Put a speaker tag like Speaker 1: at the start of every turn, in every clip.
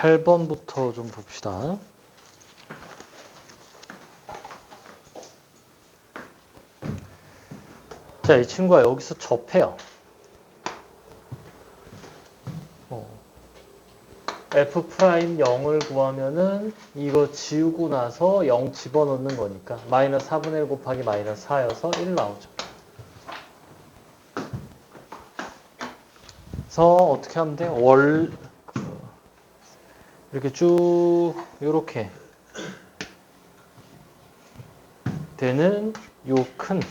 Speaker 1: 8번부터 좀 봅시다. 자, 이 친구가 여기서 접해요. F'0을 구하면은 이거 지우고 나서 0 집어넣는 거니까 마이너스 4분의 1 곱하기 마이너스 4여서 1 나오죠. 그래서 어떻게 하면 돼? 이렇게 쭉 요렇게 되는 요 큰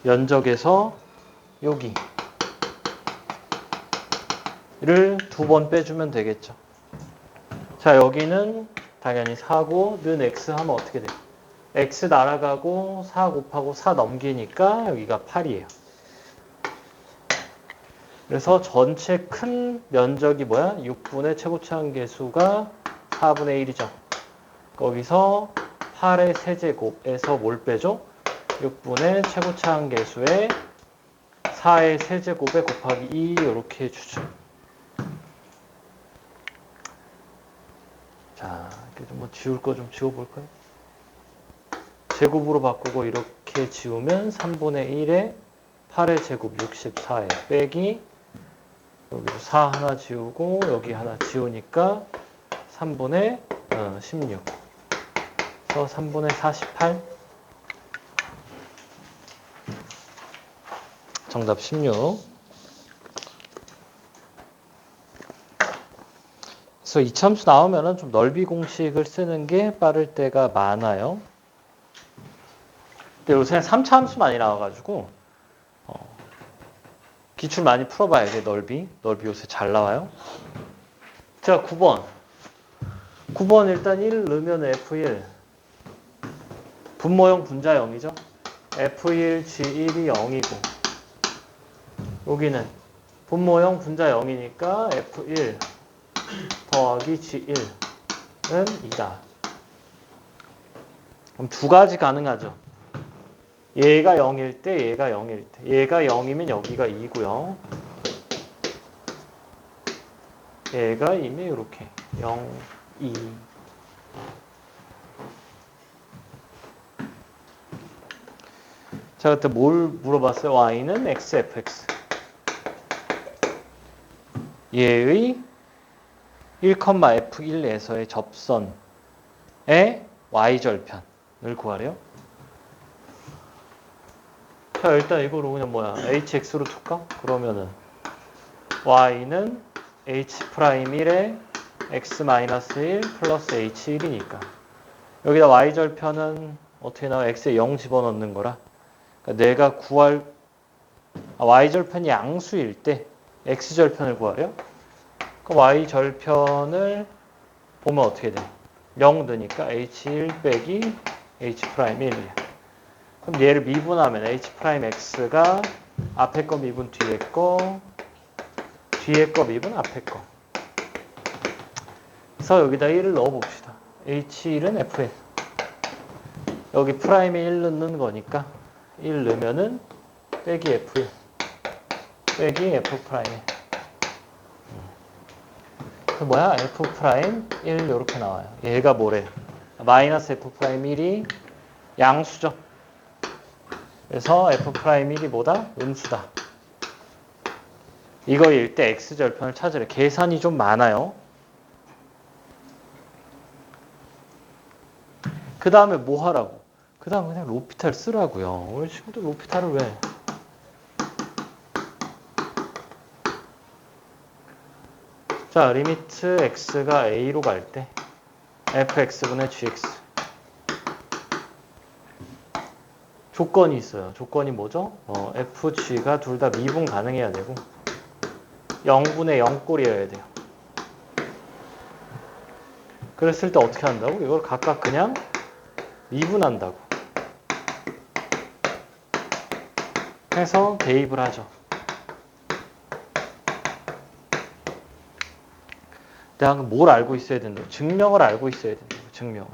Speaker 1: 면적에서 여기를 2번 빼주면 되겠죠. 자, 여기는 당연히 4고 는 x 하면 어떻게 돼요? x 날아가고 4 곱하고 4 넘기니까 여기가 8이에요. 그래서 전체 큰 면적이 뭐야? 6분의 최고차항 계수가 4분의 1이죠. 거기서 8의 세제곱에서 뭘 빼죠? 6분의 최고차항 계수에 4의 세제곱에 곱하기 2 이렇게 해주죠. 자, 이렇게 좀 뭐 지울 거 좀 지워볼까요? 제곱으로 바꾸고 이렇게 지우면 3분의 1에 8의 제곱 64에 빼기 여기도 4 하나 지우고 여기 하나 지우니까 3분의 16. 그래서 3분의 48. 정답 16. 그래서 이참수 나오면은 좀 넓이 공식을 쓰는 게 빠를 때가 많아요. 근데 요새 3차 함수 많이 나와가지고 기출 많이 풀어봐야 돼. 넓이 요새 잘 나와요. 자, 9번. 9번 일단 1 넣으면 F1. 분모형 분자 0이죠. F1, G1이 0이고 여기는 분모형 분자 0이니까 F1 더하기 G1은 2다. 그럼 두 가지 가능하죠. 얘가 0일 때, 얘가 0일 때. 얘가 0이면 여기가 2고요. 얘가 2면 이렇게 0, 2. 자, 그때 뭘 물어봤어요? y는 x, fx. 얘의 1,f1에서의 접선의 y절편을 구하래요. 자, 일단 이거로 그냥 뭐야? hx로 둘까? 그러면은 y는 h'1에 x-1 플러스 h1이니까 여기다 y절편은 어떻게 나와? x에 0 집어넣는 거라. 그러니까 내가 구할 y절편이 양수일 때 x절편을 구하래요. 그럼 y절편을 보면 어떻게 돼? 0 넣으니까 h1 빼기 h'1이야. 그럼 얘를 미분하면 h'x가 앞에 거 미분 뒤에 거, 뒤에 거 미분 앞에 거. 그래서 여기다 1을 넣어봅시다. h1은 f에 여기 프라임에 1 넣는 거니까 1 넣으면은 빼기 f1 빼기 f 프라임에 그 뭐야? f 프라임 1 이렇게 나와요. 얘가 뭐래? 마이너스 f 프라임 1이 양수죠. 그래서 f 프라임 1이 뭐다? 음수다. 이거일 때 x절편을 찾으래. 계산이 좀 많아요. 그 다음에 뭐 하라고? 그 다음에 그냥 로피탈 쓰라고요. 우리 친구들 로피탈을 왜? 자, 리미트 x가 a로 갈 때 fx분의 gx. 조건이 있어요. 조건이 뭐죠? fg가 둘 다 미분 가능해야 되고 0분의 0꼴이어야 돼요. 그랬을 때 어떻게 한다고? 이걸 각각 그냥 미분한다고 해서 대입을 하죠. 내가 뭘 알고 있어야 된다고? 증명을 알고 있어야 된다고. 증명을.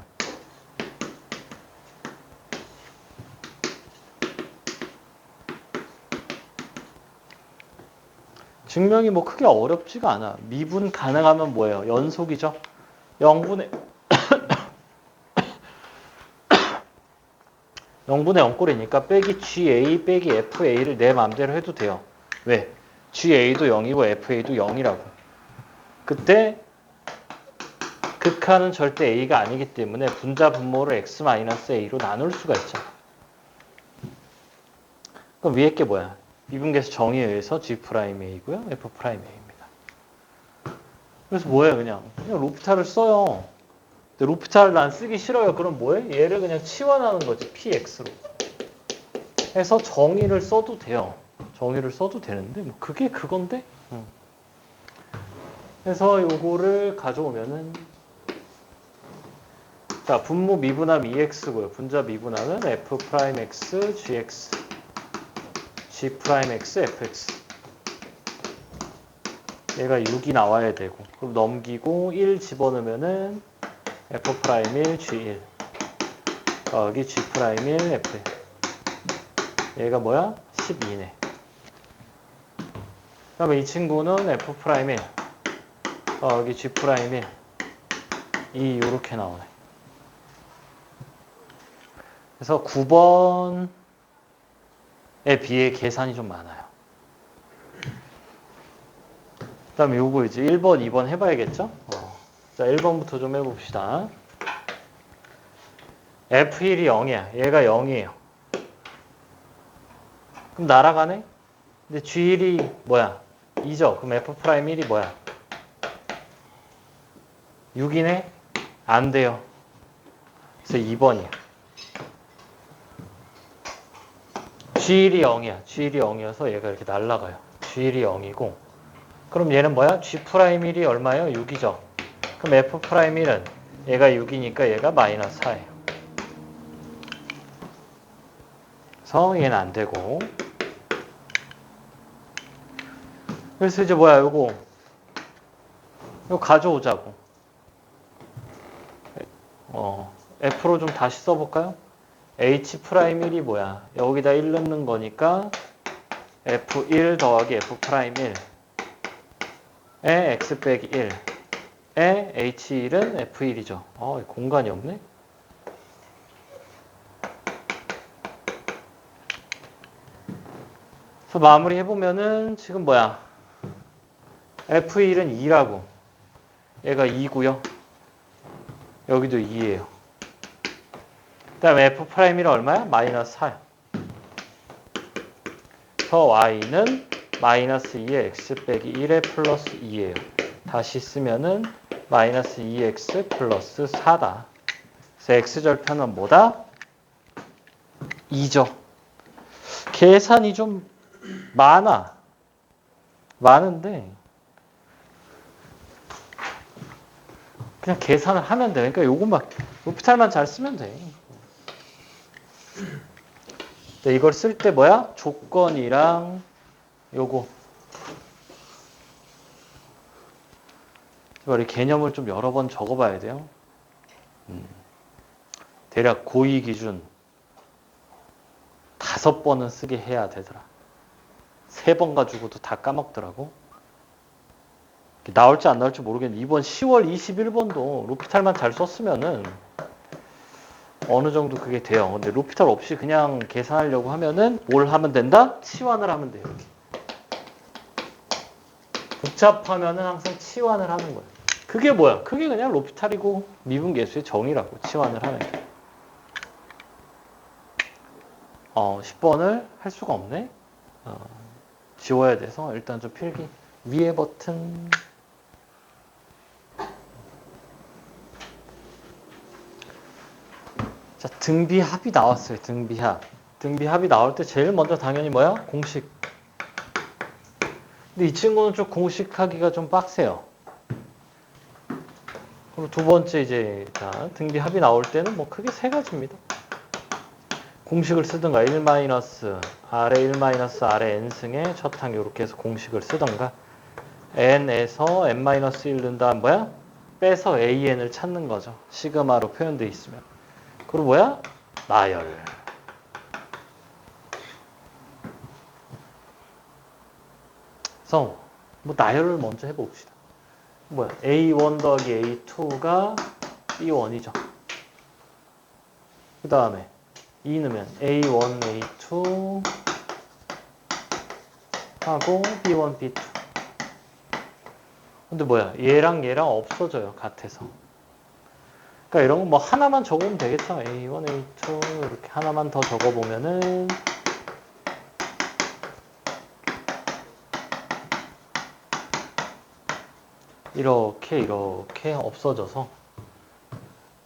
Speaker 1: 증명이 뭐 크게 어렵지가 않아. 미분 가능하면 뭐예요? 연속이죠. 0분의 0꼴이니까 빼기 GA 빼기 FA를 내 맘대로 해도 돼요. 왜? GA도 0이고 FA도 0이라고. 그때 극한은 절대 A가 아니기 때문에 분자 분모를 X-A로 나눌 수가 있죠. 그럼 위에 게 뭐야? 미분계수 정의에 의해서 G'A고요. F'A입니다. 그래서 뭐예요? 그냥 로피탈을 써요. 근데 로피탈을 난 쓰기 싫어요. 그럼 뭐해? 얘를 그냥 치환하는 거지. PX로. 해서 정의를 써도 돼요. 정의를 써도 되는데 뭐 그게 그건데? 그래서 요거를 가져오면은 자, 분모 미분함 EX고요. 분자 미분함은 F'X, GX, G'X, FX. 얘가 6이 나와야 되고 그럼 넘기고 1 집어넣으면은 F'1, G1 여기 G'1, F 얘가 뭐야? 12네. 그 다음에 이 친구는 F'1 여기 G'1 이 요렇게 나오네. 그래서 9번에 비해 계산이 좀 많아요. 그 다음에 요거 이제 1번, 2번 해봐야겠죠? 자, 1번부터 좀 해봅시다. F1이 0이야. 얘가 0이에요. 그럼 날아가네? 근데 G1이 뭐야? 2죠? 그럼 F'1이 뭐야? 6이네? 안 돼요. 그래서 2번이야. G1이 0이야. G1이 0이어서 얘가 이렇게 날아가요. G1이 0이고 그럼 얘는 뭐야? G'1이 얼마예요? 6이죠? 그럼 F'1은 얘가 6이니까 얘가 마이너스 4예요. 그래서 얘는 안 되고 그래서 이제 뭐야? 요거 가져오자고. F로 좀 다시 써볼까요? H'1이 뭐야? 여기다 1 넣는 거니까 F1 더하기 F'1에 X 빼기 1에 H1은 F1이죠. 공간이 없네? 그래서 마무리 해보면은 지금 뭐야? F1은 2라고. 얘가 2고요. 여기도 2예요. 그 다음에 F'은 얼마야? 마이너스 4야. 그래서 Y는 마이너스 2의 X 빼기 1의 플러스 2예요. 다시 쓰면은 마이너스 2X 플러스 4다. 그래서 X절편은 뭐다? 2죠. 계산이 좀 많은데 그냥 계산을 하면 돼. 그러니까 요것만 로피탈만 잘 쓰면 돼. 이걸 쓸 때 뭐야? 조건이랑 요거 이 개념을 좀 여러 번 적어봐야 돼요. 대략 고2 기준 5번은 쓰게 해야 되더라. 3번 가지고도 다 까먹더라고. 나올지 안 나올지 모르겠는데 이번 10월 21번도 로피탈만 잘 썼으면은 어느 정도 그게 돼요. 근데 로피탈 없이 그냥 계산하려고 하면은 뭘 하면 된다? 치환을 하면 돼요. 이렇게. 복잡하면은 항상 치환을 하는 거야. 그게 뭐야? 그게 그냥 로피탈이고 미분계수의 정의라고. 치환을 하는 게. 10번을 할 수가 없네. 지워야 돼서 일단 좀 필기. 위에 버튼. 자, 등비합이 나왔어요. 등비합. 등비합이 나올 때 제일 먼저 당연히 뭐야? 공식. 근데 이 친구는 좀 공식하기가 좀 빡세요. 그리고 두 번째 이제 등비합이 나올 때는 뭐 크게 세 가지입니다. 공식을 쓰든가 1 아래 1 아래 n승의 첫 항 이렇게 해서 공식을 쓰든가 n에서 n-1 넣은 다음 뭐야? 빼서 an을 찾는 거죠. 시그마로 표현되어 있으면. 그리고 뭐야? 나열. 그래서 뭐 나열을 먼저 해봅시다. 뭐야? A1 더하기 A2가 B1이죠. 그 다음에 2 넣으면 A1, A2 하고 B1, B2. 근데 뭐야? 얘랑 얘랑 없어져요. 같아서. 그러니까 이런 거 뭐 하나만 적으면 되겠죠. A1, A2 이렇게 하나만 더 적어보면은 이렇게 없어져서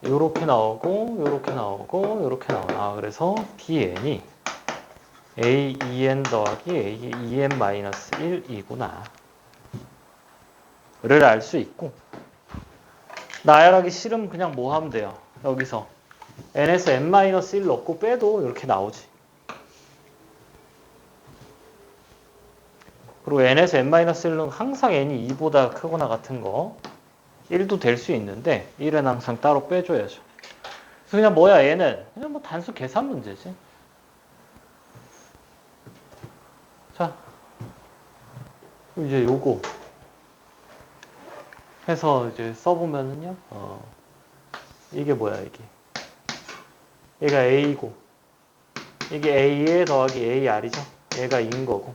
Speaker 1: 요렇게 나오고 요렇게 나오고 요렇게 나와. 그래서 BN이 A2N 더하기 A2N-1이구나 를 알 수 있고, 나열하기 싫으면 그냥 뭐 하면 돼요. 여기서 n에서 n-1 넣고 빼도 이렇게 나오지. 그리고 n에서 n-1은 항상 n이 2보다 크거나 같은 거 1도 될 수 있는데 1은 항상 따로 빼줘야죠. 그래서 그냥 뭐야, 얘는 그냥 뭐 단수 계산 문제지. 자, 이제 요거 해서 이제 써보면은요, 이게 뭐야, 이게. 얘가 A고, 이게 A에 더하기 AR이죠. 얘가 2인 거고.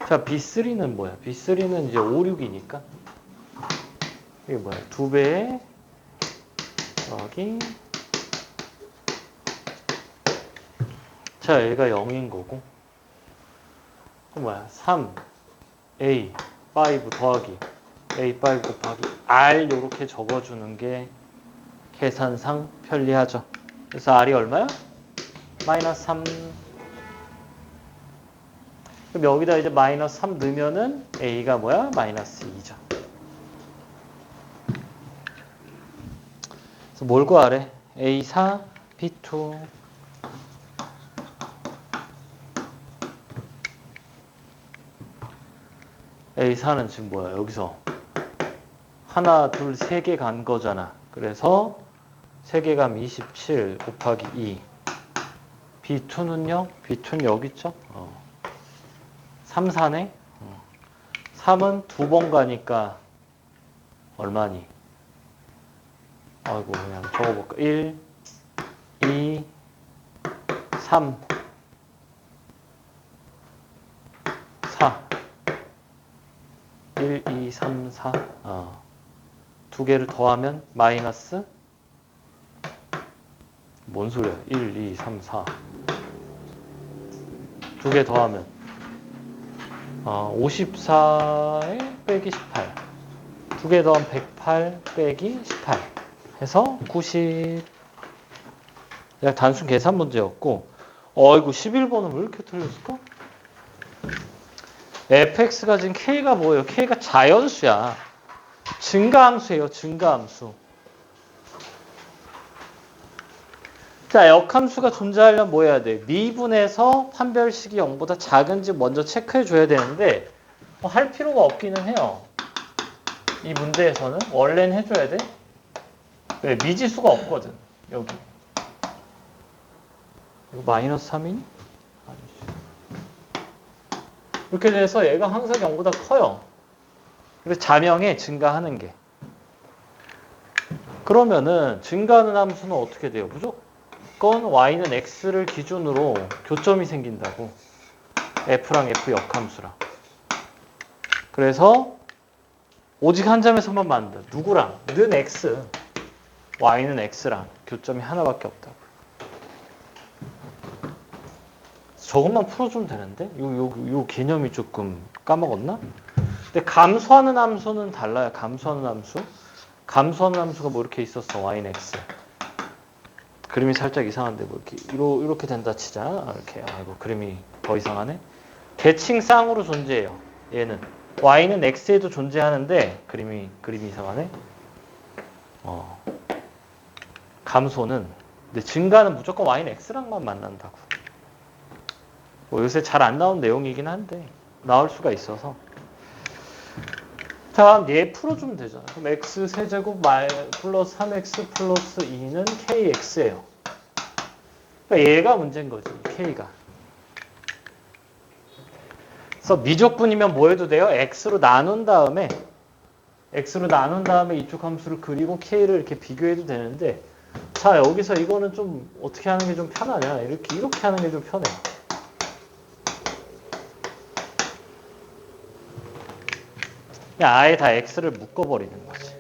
Speaker 1: 자, B3는 뭐야? B3는 이제 5, 6이니까. 이게 뭐야? 2배에 더하기. 자, 얘가 0인 거고. 그 뭐야? 3, A, 5 더하기. A5 곱하기 R 요렇게 적어주는 게 계산상 편리하죠. 그래서 R이 얼마야? 마이너스 3. 그럼 여기다 이제 마이너스 3 넣으면은 A가 뭐야? 마이너스 2죠. 그래서 뭘 구하래? A4, B2. A4는 지금 뭐야? 여기서 하나, 둘, 세 개 간 거잖아. 그래서 세개감 27 곱하기 2. B2는요? B2는 여기 있죠? 3, 4네? 3은 두 번 가니까 얼마니? 아이고, 그냥 적어볼까? 1, 2, 3, 4. 1, 2, 3, 4. 두 개를 더하면 마이너스 뭔 소리야? 1, 2, 3, 4. 두 개 더하면 54에 빼기 18. 두 개 더하면 108 빼기 18 해서 90. 그냥 단순 계산 문제였고, 이거 11번은 왜 이렇게 틀렸을까? fx가 지금 k가 뭐예요? k가 자연수야. 증가함수예요. 증가함수. 자, 역함수가 존재하려면 뭐 해야 돼? 미분에서 판별식이 0보다 작은지 먼저 체크해 줘야 되는데 할 필요가 없기는 해요. 이 문제에서는 원래는 해줘야 돼. 왜? 미지수가 없거든. 여기. 이거 마이너스 3이니? 이렇게 돼서 얘가 항상 0보다 커요. 그래서 자명에 증가하는 게. 그러면은 증가하는 함수는 어떻게 돼요? 무조건 y는 x를 기준으로 교점이 생긴다고. f랑 f 역함수랑. 그래서 오직 한 점에서만 만든 누구랑? 는 x. y는 x랑 교점이 하나밖에 없다고. 저것만 풀어주면 되는데? 요 개념이 조금 까먹었나? 근데 감소하는 함수는 달라요. 감소하는 함수. 감소하는 함수가 뭐 이렇게 있었어. y는 x. 그림이 살짝 이상한데 뭐 이렇게 된다 치자. 이렇게. 아이고, 그림이 더 이상하네. 대칭쌍으로 존재해요. 얘는 y는 x에도 존재하는데 그림이 이상하네. 감소는, 근데 증가는 무조건 y는 x랑만 만난다고. 뭐 요새 잘 안 나온 내용이긴 한데 나올 수가 있어서. 자, 얘 풀어주면 되잖아. 그럼 x 세제곱 플러스 3x 플러스 2는 kx예요. 그러니까 얘가 문제인 거지. k가. 그래서 미적분이면 뭐 해도 돼요? x로 나눈 다음에 이쪽 함수를 그리고 k를 이렇게 비교해도 되는데, 자, 여기서 이거는 좀 어떻게 하는 게 좀 편하냐? 이렇게 하는 게 좀 편해. 그냥 아예 다 x를 묶어버리는 거지.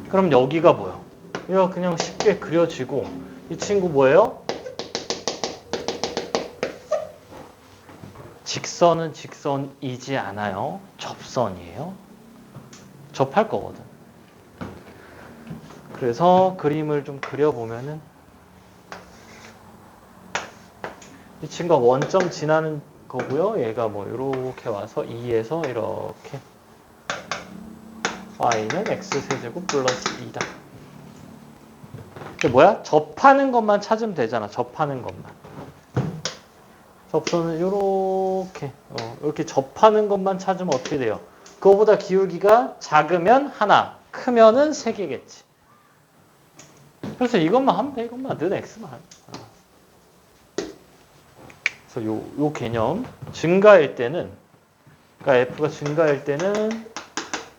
Speaker 1: 그럼 여기가 뭐야? 이거 그냥 쉽게 그려지고, 이 친구 뭐예요? 직선은 직선이지 않아요. 접선이에요. 접할 거거든. 그래서 그림을 좀 그려보면은 이 친구가 원점 지나는 거고요. 얘가 뭐 이렇게 와서 2에서 이렇게 y는 x세제곱 플러스 2다. 이게 뭐야? 접하는 것만 찾으면 되잖아. 접하는 것만. 접선은 이렇게 접하는 것만 찾으면 어떻게 돼요? 그거보다 기울기가 작으면 하나, 크면은 3개겠지. 그래서 이것만 하면 돼. 이것만 는 x만. 그래서 요 개념 증가일 때는, 그러니까 f가 증가일 때는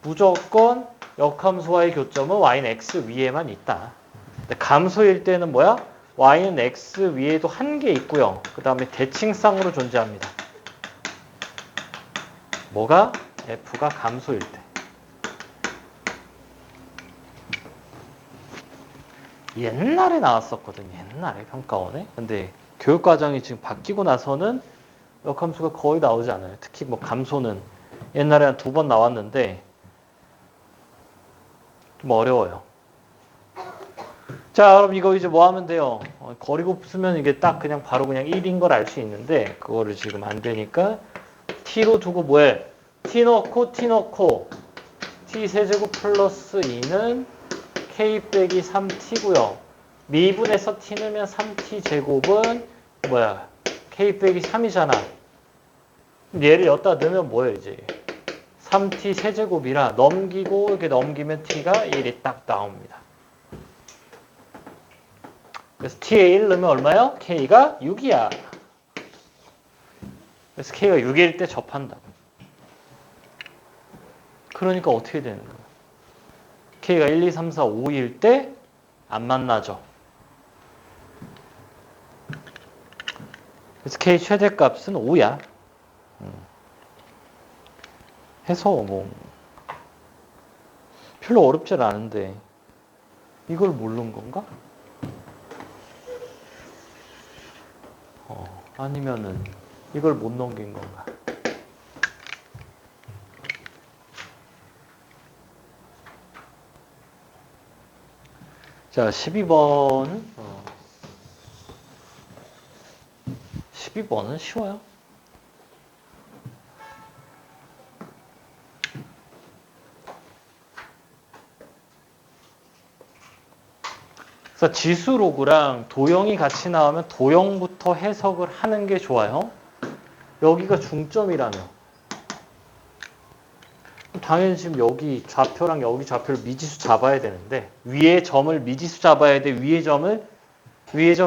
Speaker 1: 무조건 역함수와의 교점은 y는 x 위에만 있다. 근데 감소일 때는 뭐야? y는 x 위에도 한 개 있고요. 그 다음에 대칭상으로 존재합니다. 뭐가? f가 감소일 때. 옛날에 나왔었거든요. 옛날에 평가원에. 근데 교육과정이 지금 바뀌고 나서는 역함수가 거의 나오지 않아요. 특히 뭐 감소는 옛날에 한 2번 나왔는데 좀 어려워요. 자, 그럼 이거 이제 뭐 하면 돼요? 거리 곱쓰면 이게 딱 그냥 바로 그냥 1인 걸 알 수 있는데 그거를 지금 안 되니까 t로 두고 뭐해? t 넣고 t 세제곱 플러스 2는 k 빼기 3t고요. 미분에서 t 넣으면 3t 제곱은 뭐야? k 빼기 3이잖아. 얘를 여기다 넣으면 뭐예요 이제? 3t 세제곱이라 넘기고 이렇게 넘기면 t가 1이 딱 나옵니다. 그래서 t에 1 넣으면 얼마요? k가 6이야. 그래서 k가 6일 때 접한다. 그러니까 어떻게 되는 거야? k가 1, 2, 3, 4, 5일 때 안 만나죠. 그래서 k 최대값은 5야. 해서 뭐 별로 어렵진 않은데 이걸 모르는 건가? 아니면은 이걸 못 넘긴 건가? 자, 12번. 12번은 쉬워요. 그래서 지수로그랑 도형이 같이 나오면 도형부터 해석을 하는 게 좋아요. 여기가 중점이라며. 당연히 지금 여기 좌표랑 여기 좌표를 미지수 잡아야 되는데 위에 점을 미지수 잡아야 돼. 위에 점을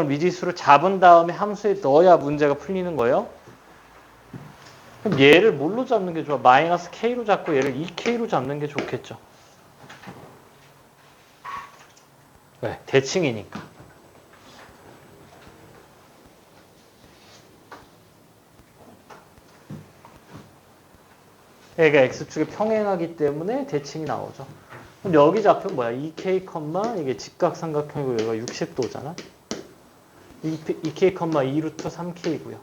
Speaker 1: 미지수로 잡은 다음에 함수에 넣어야 문제가 풀리는 거예요. 그럼 얘를 뭘로 잡는 게 좋아? 마이너스 k로 잡고 얘를 2k로 잡는 게 좋겠죠. 왜? 대칭이니까. 얘가 x축에 평행하기 때문에 대칭이 나오죠. 그럼 여기 좌표 뭐야? 2k, 이게 직각삼각형이고 여기가 60도잖아. 2k, 2 루트 3k고요.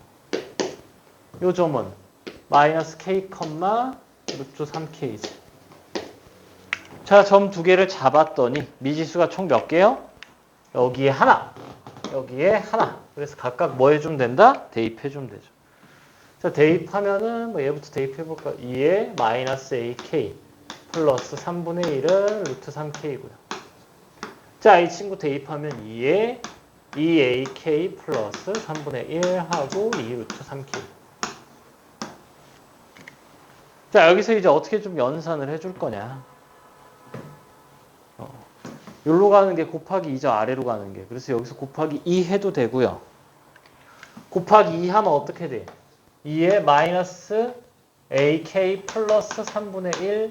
Speaker 1: 요 점은 마이너스 k, 루트 3k이지. 자, 점 두 개를 잡았더니 미지수가 총 몇 개요? 여기에 하나, 여기에 하나. 그래서 각각 뭐 해주면 된다? 대입해주면 되죠. 자, 대입하면은 뭐 얘부터 대입해볼까? 2에 마이너스 ak 플러스 3분의 1은 루트 3k고요. 자, 이 친구 대입하면 2에 2ak 플러스 3분의 1 하고 2 루트 3k. 자, 여기서 이제 어떻게 좀 연산을 해줄 거냐? 여기로 가는 게 곱하기 2죠. 아래로 가는 게. 그래서 여기서 곱하기 2 해도 되고요. 곱하기 2 하면 어떻게 돼? 2에 마이너스 AK 플러스 3분의 1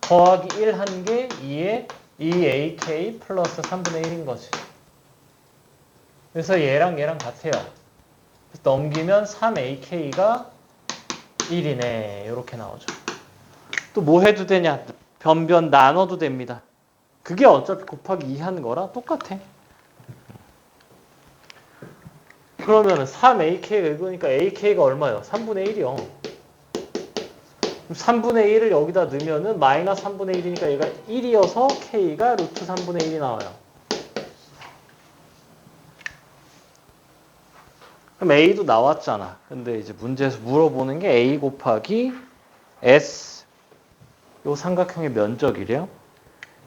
Speaker 1: 더하기 1 한 게 2에 2AK 플러스 3분의 1인 거지. 그래서 얘랑 얘랑 같아요. 그래서 넘기면 3AK가 1이네. 이렇게 나오죠. 또 뭐 해도 되냐? 변변 나눠도 됩니다. 그게 어차피 곱하기 2 하는 거라 똑같아. 그러면은 3AK가 이거니까 AK가 얼마예요? 3분의 1이요. 3분의 1을 여기다 넣으면은 마이너스 3분의 1이니까 얘가 1이어서 K가 루트 3분의 1이 나와요. 그럼 A도 나왔잖아. 근데 이제 문제에서 물어보는 게 A 곱하기 S 요 삼각형의 면적이래요.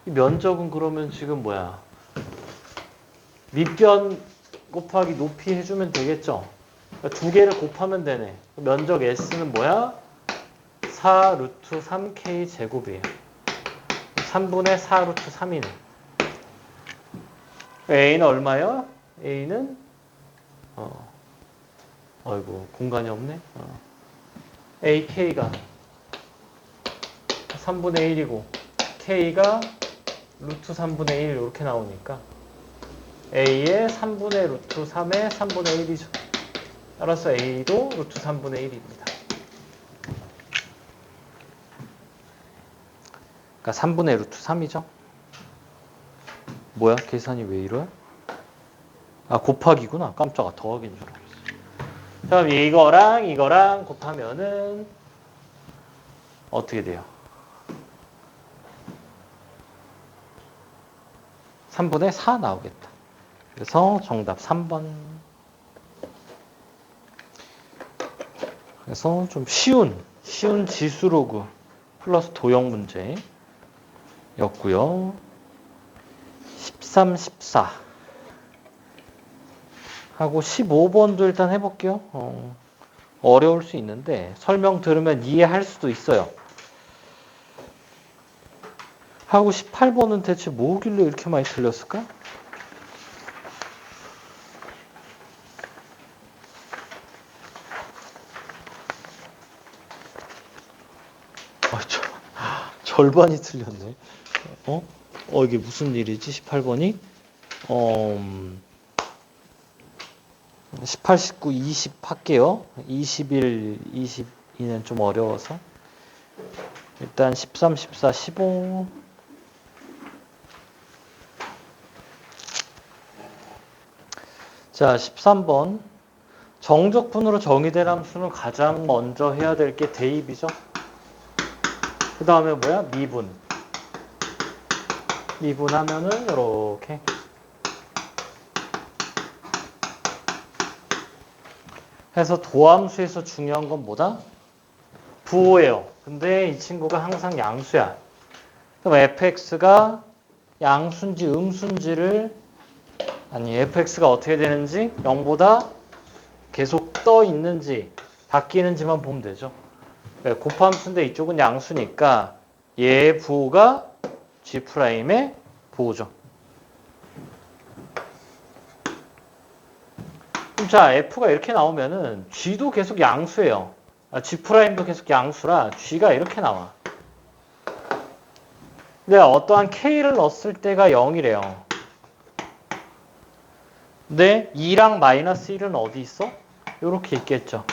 Speaker 1: 이 면적은 그러면 지금 뭐야? 밑변 곱하기 높이 해주면 되겠죠? 그러니까 두 개를 곱하면 되네. 면적 S는 뭐야? 4 루트 3K 제곱이에요. 3분의 4 루트 3이네. A는 얼마요? A는 아이고 공간이 없네. AK가 3분의 1이고 K가 루트 3분의 1 이렇게 나오니까 A의 3분의 루트 3의 3분의 1이죠. 따라서 A도 루트 3분의 1입니다. 그러니까 3분의 루트 3이죠. 뭐야? 계산이 왜 이래? 아 곱하기구나. 깜짝아 더하기인 줄 알았어. 자, 그럼 이거랑 곱하면은 어떻게 돼요? 3분의 4 나오겠다. 그래서 정답 3번. 그래서 좀 쉬운 지수로그 플러스 도형 문제였고요. 13, 14 하고 15번도 일단 해볼게요. 어려울 수 있는데 설명 들으면 이해할 수도 있어요. 하고 18번은 대체 뭐길래 이렇게 많이 틀렸을까? 절반이 틀렸네. 이게 무슨 일이지? 18번이? 18, 19, 20 할게요. 21, 22는 좀 어려워서. 일단 13, 14, 15. 자, 13번. 정적분으로 정의된 함수는 가장 먼저 해야 될 게 대입이죠. 그 다음에 뭐야? 미분. 미분하면은 이렇게. 해서 도함수에서 중요한 건 뭐다? 부호예요. 근데 이 친구가 항상 양수야. 그럼 fx가 양수인지 음수인지를 fx가 어떻게 되는지 0보다 계속 떠 있는지 바뀌는지만 보면 되죠. 곱함수인데 이쪽은 양수니까 얘의 부호가 G'의 부호죠. 자, F가 이렇게 나오면은 G도 계속 양수예요. G'도 계속 양수라 G가 이렇게 나와. 근데 어떠한 K를 넣었을 때가 0이래요. 근데 2랑 마이너스 1은 어디 있어? 이렇게 있겠죠.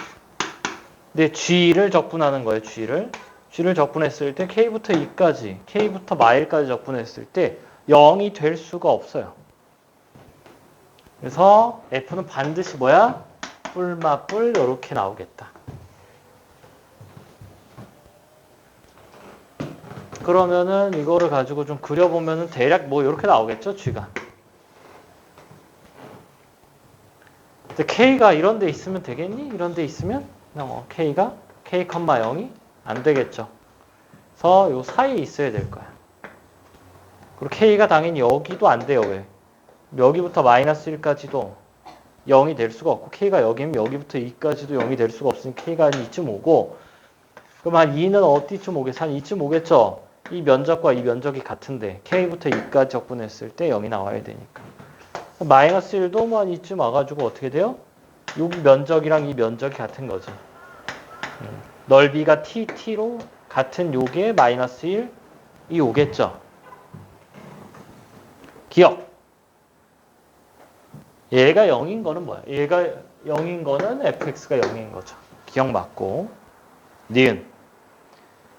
Speaker 1: 근데 G를 적분하는 거예요, G를. G를 적분했을 때 K부터 2까지, K부터 마일까지 적분했을 때 0이 될 수가 없어요. 그래서 F는 반드시 뭐야? 뿔맛뿔 이렇게 나오겠다. 그러면은 이거를 가지고 좀 그려보면은 대략 뭐 이렇게 나오겠죠, G가. 근데 K가 이런 데 있으면 되겠니? 이런 데 있으면 K가 K, 0이 안 되겠죠. 그래서 요 사이에 있어야 될 거야. 그리고 K가 당연히 여기도 안 돼요. 왜? 여기부터 마이너스 1까지도 0이 될 수가 없고 K가 여기면 여기부터 2까지도 0이 될 수가 없으니 K가 한 2쯤 오고 그럼 한 2는 어디쯤 오겠어? 한 2쯤 오겠죠? 이 면적과 이 면적이 같은데 K부터 2까지 적분했을 때 0이 나와야 되니까 마이너스 1도 한 2쯤 와가지고 어떻게 돼요? 이 면적이랑 이 면적이 같은 거지. 넓이가 t로 같은 요게 마이너스 1, 이 오겠죠. 기억. 얘가 0인 거는 뭐야? 얘가 0인 거는 fx가 0인 거죠. 기억 맞고. 니은.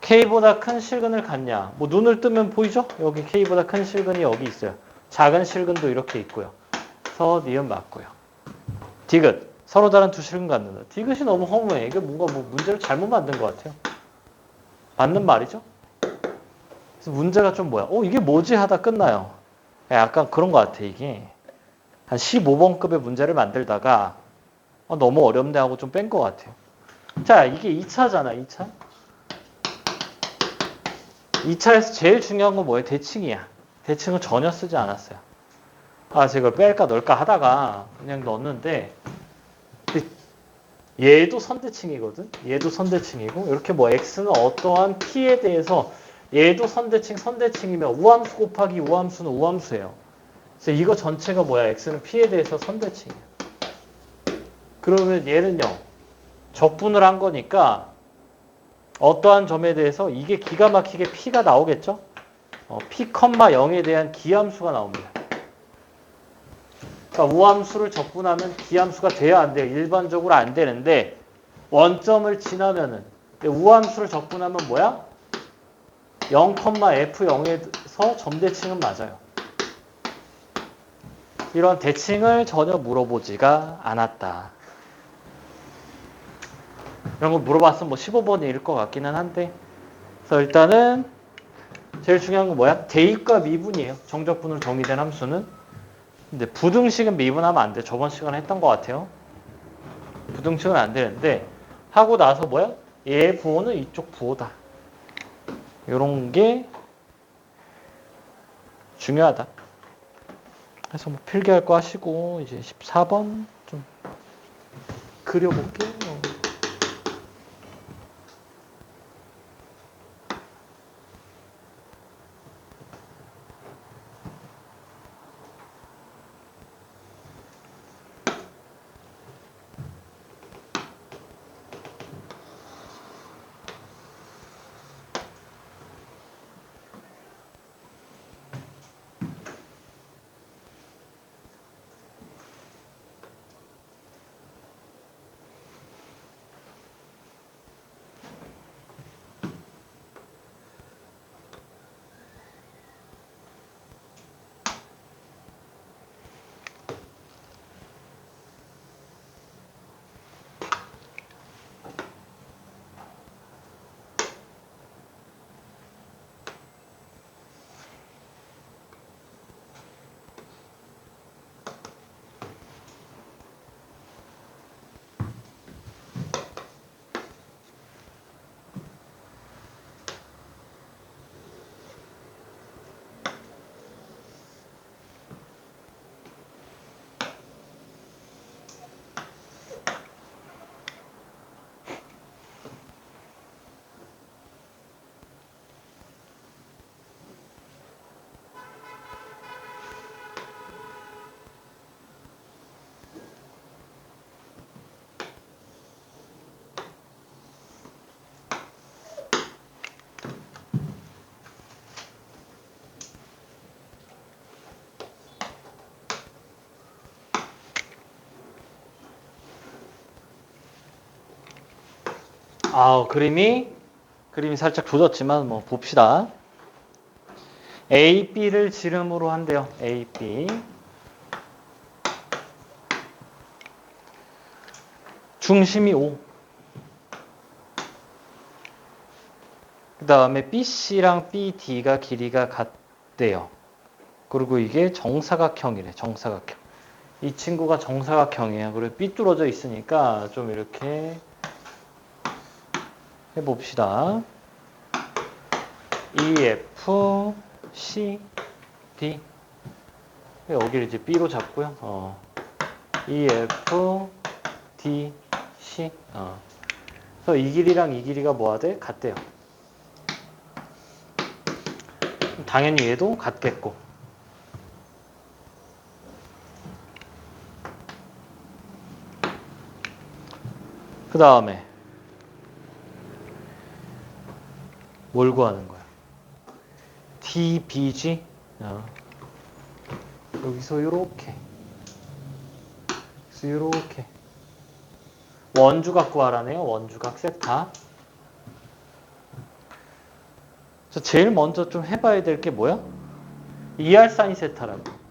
Speaker 1: k보다 큰 실근을 갖냐? 뭐 눈을 뜨면 보이죠? 여기 k보다 큰 실근이 여기 있어요. 작은 실근도 이렇게 있고요. 그래서 니은 맞고요. 디귿. 서로 다른 두 실근 갖는다. 디귿이 너무 허무해. 이게 뭔가 뭐 문제를 잘못 만든 것 같아요. 맞는 말이죠? 그래서 문제가 좀 뭐야? 이게 뭐지? 하다 끝나요. 약간 그런 것 같아, 이게. 한 15번급의 문제를 만들다가 너무 어렵네 하고 좀 뺀 것 같아요. 자, 이게 2차잖아, 2차. 2차에서 제일 중요한 건 뭐예요? 대칭이야. 대칭을 전혀 쓰지 않았어요. 제가 이걸 뺄까 넣을까 하다가 그냥 넣었는데 얘도 선대칭이거든. 얘도 선대칭이고 이렇게 뭐 x는 어떠한 t에 대해서 얘도 선대칭, 선대칭이면 우함수 곱하기 우함수는 우함수예요. 그래서 이거 전체가 뭐야? x는 p에 대해서 선대칭이야. 그러면 얘는요. 적분을 한 거니까 어떠한 점에 대해서 이게 기가 막히게 p가 나오겠죠? p, 0에 대한 기함수가 나옵니다. 그러니까 우함수를 적분하면 기함수가 돼야 안 돼요. 일반적으로 안 되는데 원점을 지나면은 우함수를 적분하면 뭐야? 0,f0에서 점대칭은 맞아요. 이런 대칭을 전혀 물어보지가 않았다. 이런 거 물어봤으면 뭐 15번일 것 같기는 한데 그래서 일단은 제일 중요한 건 뭐야? 대입과 미분이에요. 정적분으로 정의된 함수는. 근데 부등식은 미분하면 안 돼. 저번 시간에 했던 것 같아요. 부등식은 안 되는데 하고 나서 뭐야? 얘 부호는 이쪽 부호다. 이런 게 중요하다. 그래서 뭐 필기할 거 하시고 이제 14번 좀 그려볼게요. 그림이 살짝 조졌지만 뭐 봅시다. A, B를 지름으로 한대요. A, B. 중심이 O. 그 다음에 BC랑 BD가 길이가 같대요. 그리고 이게 정사각형이래. 정사각형. 이 친구가 정사각형이에요. 그리고 삐뚤어져 있으니까 좀 이렇게 해봅시다. EF, C, D. 여기를 이제 B로 잡고요. EF, D, C. 그래서 이 길이랑 이 길이가 뭐가 돼? 같대요. 당연히 얘도 같겠고. 그 다음에 뭘 구하는 거야? dbg 여기서 요렇게 요렇게 원주각 구하라네요. 원주각 세타. 제일 먼저 좀 해봐야 될 게 뭐야? ER 사인 세타라고.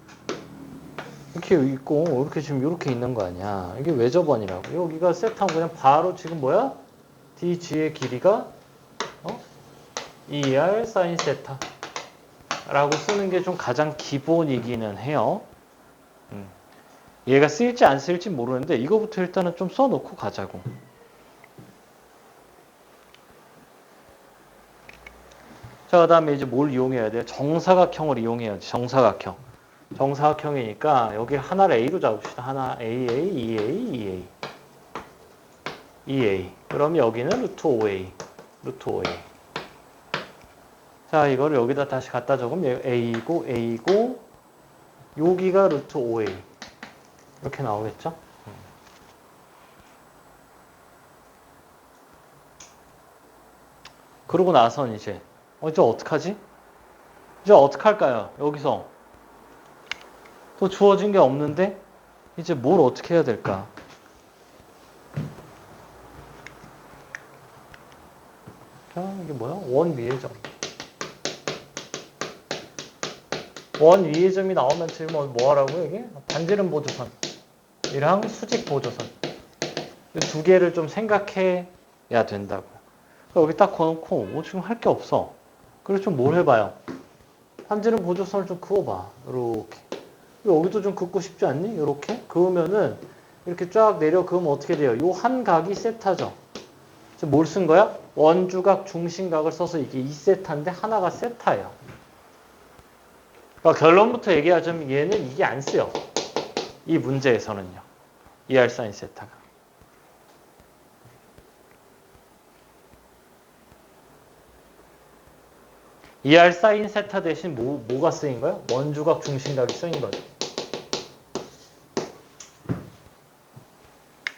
Speaker 1: 이렇게 있고 이렇게 지금 이렇게 있는 거 아니야. 이게 외접원이라고. 여기가 세타면 그냥 바로 지금 뭐야? DG의 길이가 ER 사인 세타라고 쓰는 게 좀 가장 기본이기는 해요. 얘가 쓰일지 안 쓰일지 모르는데 이거부터 일단은 좀 써놓고 가자고. 자, 그 다음에 이제 뭘 이용해야 돼? 정사각형을 이용해야지. 정사각형. 정사각형이니까 여기 하나를 A로 잡읍시다. 하나 AA, EA, EA. 그럼 여기는 루트 5A. 루트 5A. 자, 이거를 여기다 다시 갖다 적으면 A고, A고, 여기가 루트 5A. 이렇게 나오겠죠? 그러고 나선 이제 어떡하지? 이제 어떡할까요? 여기서 또 주어진 게 없는데 이제 뭘 어떻게 해야 될까? 자, 이게 뭐야? 원 위의 점. 원 위의 점이 나오면 지금 뭐 하라고요? 이게? 반지름 보조선이랑 수직 보조선. 이 두 개를 좀 생각해야 된다고. 여기 딱 꺼놓고 지금 할 게 없어. 그래서 좀 뭘 해봐요? 반지름 보조선을 좀 그어봐. 이렇게. 여기도 좀 긋고 싶지 않니? 이렇게 그으면은 이렇게 쫙 내려 그으면 어떻게 돼요? 요 한 각이 세타죠. 지금 뭘 쓴 거야? 원주각 중심각을 써서 이게 2세타인데 하나가 세타예요. 그러니까 결론부터 얘기하자면 얘는 이게 안 쓰여. 이 문제에서는요. ER 사인 세타가. ER 사인 세타 대신 뭐가 쓰인 거야? 원주각 중심각이 쓰인 거죠.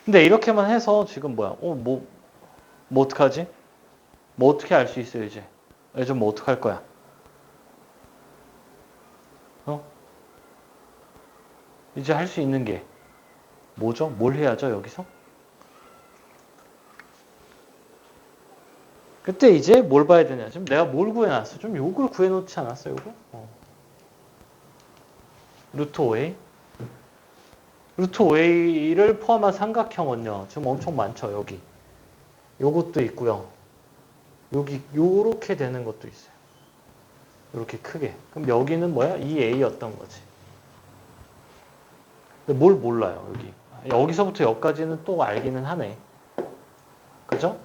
Speaker 1: 근데 이렇게만 해서 지금 뭐야? 뭐 어떡하지? 뭐 어떻게 알 수 있어요, 이제? 요즘 뭐 어떡할 거야? 이제 할 수 있는 게 뭐죠? 뭘 해야죠, 여기서? 그때 이제 뭘 봐야 되냐? 지금 내가 뭘 구해놨어? 좀 요걸 구해놓지 않았어, 요거? 루트 5a. 루트 5a를 포함한 삼각형은요, 지금 엄청 많죠, 여기. 요것도 있고요. 여기, 요렇게 되는 것도 있어요. 요렇게 크게. 그럼 여기는 뭐야? 2a였던 거지. 근데 뭘 몰라요, 여기. 여기서부터 여기까지는 또 알기는 하네. 그죠?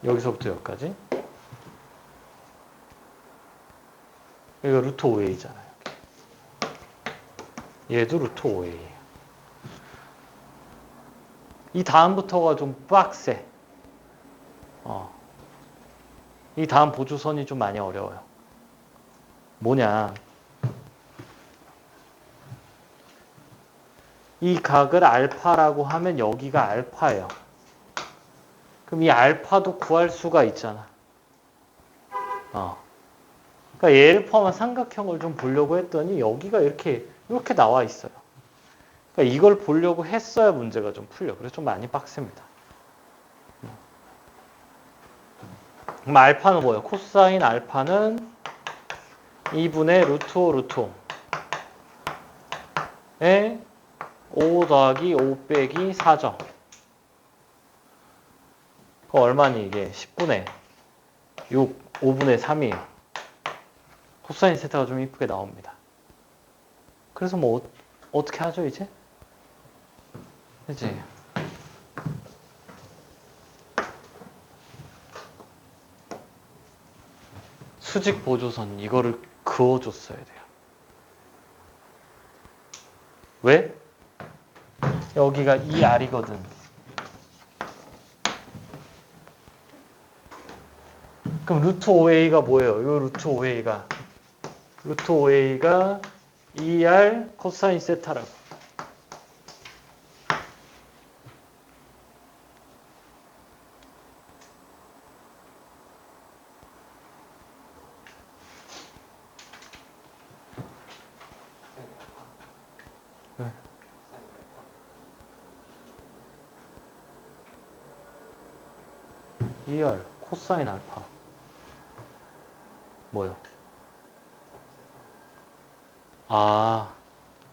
Speaker 1: 여기서부터 여기까지. 여기가 루트 5a잖아요. 얘도 루트 5a. 이 다음부터가 좀 빡세. 이 다음 보조선이 좀 많이 어려워요. 뭐냐. 이 각을 알파라고 하면 여기가 알파예요. 그럼 이 알파도 구할 수가 있잖아. 그러니까 얘를 포함한 삼각형을 좀 보려고 했더니 여기가 이렇게 나와 있어요. 그러니까 이걸 보려고 했어야 문제가 좀 풀려. 그래서 좀 많이 빡셉니다. 그럼 알파는 뭐예요? 코사인 알파는 2분의 루트 5 루트 5에 5 더하기 5 빼기 4죠. 그거 얼마니 이게? 10분의 6, 5분의 3이에요. 코사인 세타가 좀 이쁘게 나옵니다. 그래서 뭐 어떻게 하죠 이제? 그치? 수직 보조선 이거를 그어줬어야 돼요. 왜? 여기가 이 R이거든. 그럼 루트 5A가 뭐예요? 이 루트 5A가 루트 5A가 2R 코사인 세타라고. 네. ER 코사인 알파 뭐요? 아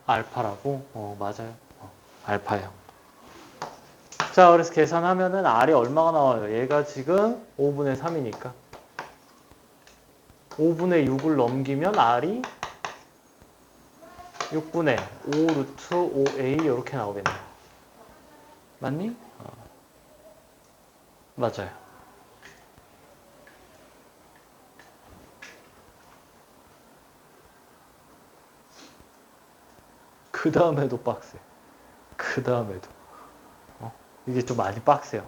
Speaker 1: 알파라고? 맞아요. 알파예요. 자, 그래서 계산하면은 R이 얼마가 나와요? 얘가 지금 5분의 3이니까 5분의 6을 넘기면 R이 6분의 5 루트 5A 이렇게 나오겠네. 맞니? 맞아요. 그 다음에도 빡세. 그 다음에도. 이게 좀 많이 빡세요.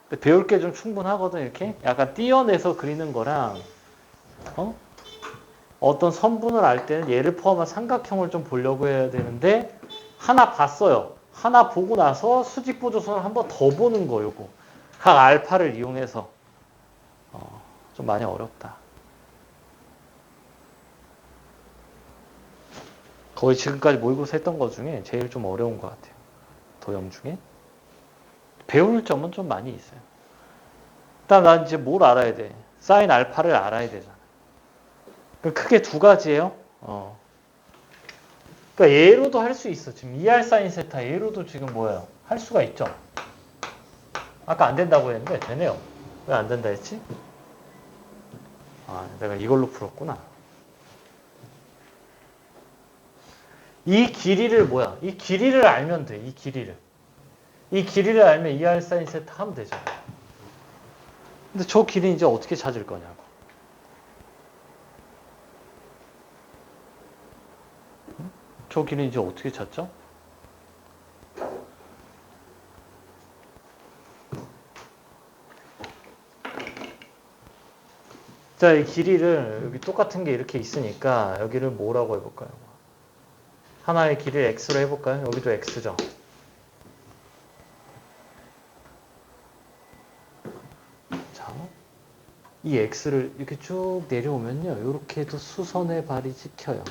Speaker 1: 근데 배울 게 좀 충분하거든, 이렇게. 약간 띄어내서 그리는 거랑, 어떤 선분을 알 때는 얘를 포함한 삼각형을 좀 보려고 해야 되는데, 하나 봤어요. 하나 보고 나서 수직보조선을 한 번 더 보는 거, 요거. 각 알파를 이용해서. 좀 많이 어렵다. 거의 지금까지 모의고사 했던 것 중에 제일 좀 어려운 것 같아요. 도형 중에. 배울 점은 좀 많이 있어요. 일단 난 이제 뭘 알아야 돼? 사인 알파를 알아야 되잖아. 크게 두 가지예요. 그러니까 얘로도 할 수 있어. 지금 2R 사인 세타 얘로도 지금 뭐예요? 할 수가 있죠. 아까 안 된다고 했는데 되네요. 왜 안 된다 했지? 내가 이걸로 풀었구나. 이 길이를 뭐야? 이 길이를 알면 돼. 이 길이를. 이 길이를 알면 2R 사인 세타 하면 되잖아. 근데 저 길이 이제 어떻게 찾을 거냐고. 저 길이 이제 어떻게 찾죠? 자, 이 길이를 여기 똑같은 게 이렇게 있으니까 여기를 뭐라고 해볼까요? 하나의 길이를 x로 해볼까요? 여기도 x죠. 자, 이 x를 이렇게 쭉 내려오면요. 이렇게 해도 수선의 발이 찍혀요.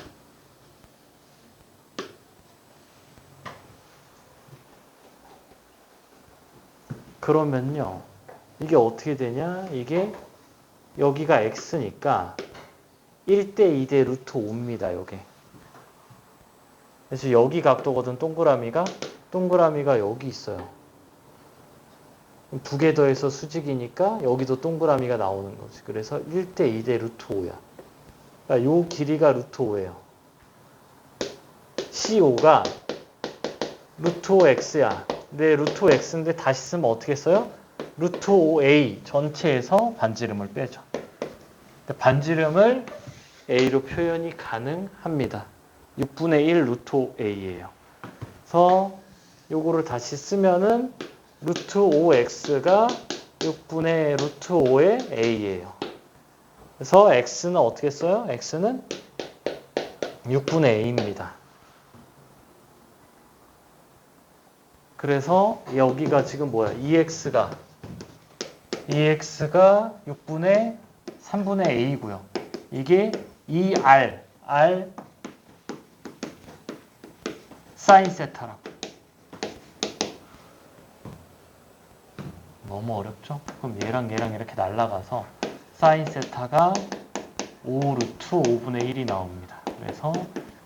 Speaker 1: 그러면요. 이게 어떻게 되냐? 이게 여기가 x니까 1대 2대 루트 5입니다. 여기. 그래서 여기 각도거든 동그라미가. 동그라미가 여기 있어요. 두 개 더해서 수직이니까 여기도 동그라미가 나오는 거지. 그래서 1대 2대 루트 5야. 그러니까 요 길이가 루트 5예요. C5가 루트 5x야. 근데 루트 5x인데 다시 쓰면 어떻게 써요? 루트 5a 전체에서 반지름을 빼죠. 반지름을 a로 표현이 가능합니다. 6분의 1 루트 5a예요. 그래서 요거를 다시 쓰면은 루트 5x가 6분의 루트 5의 a예요. 그래서 x는 어떻게 써요? x는 6분의 a입니다. 그래서 여기가 지금 뭐야? 2x가 6분의 3분의 a고요. 이게 2r, r 사인 세타라고. 너무 어렵죠? 그럼 얘랑 이렇게 날라가서 사인 세타가 5 루트 5분의 1이 나옵니다. 그래서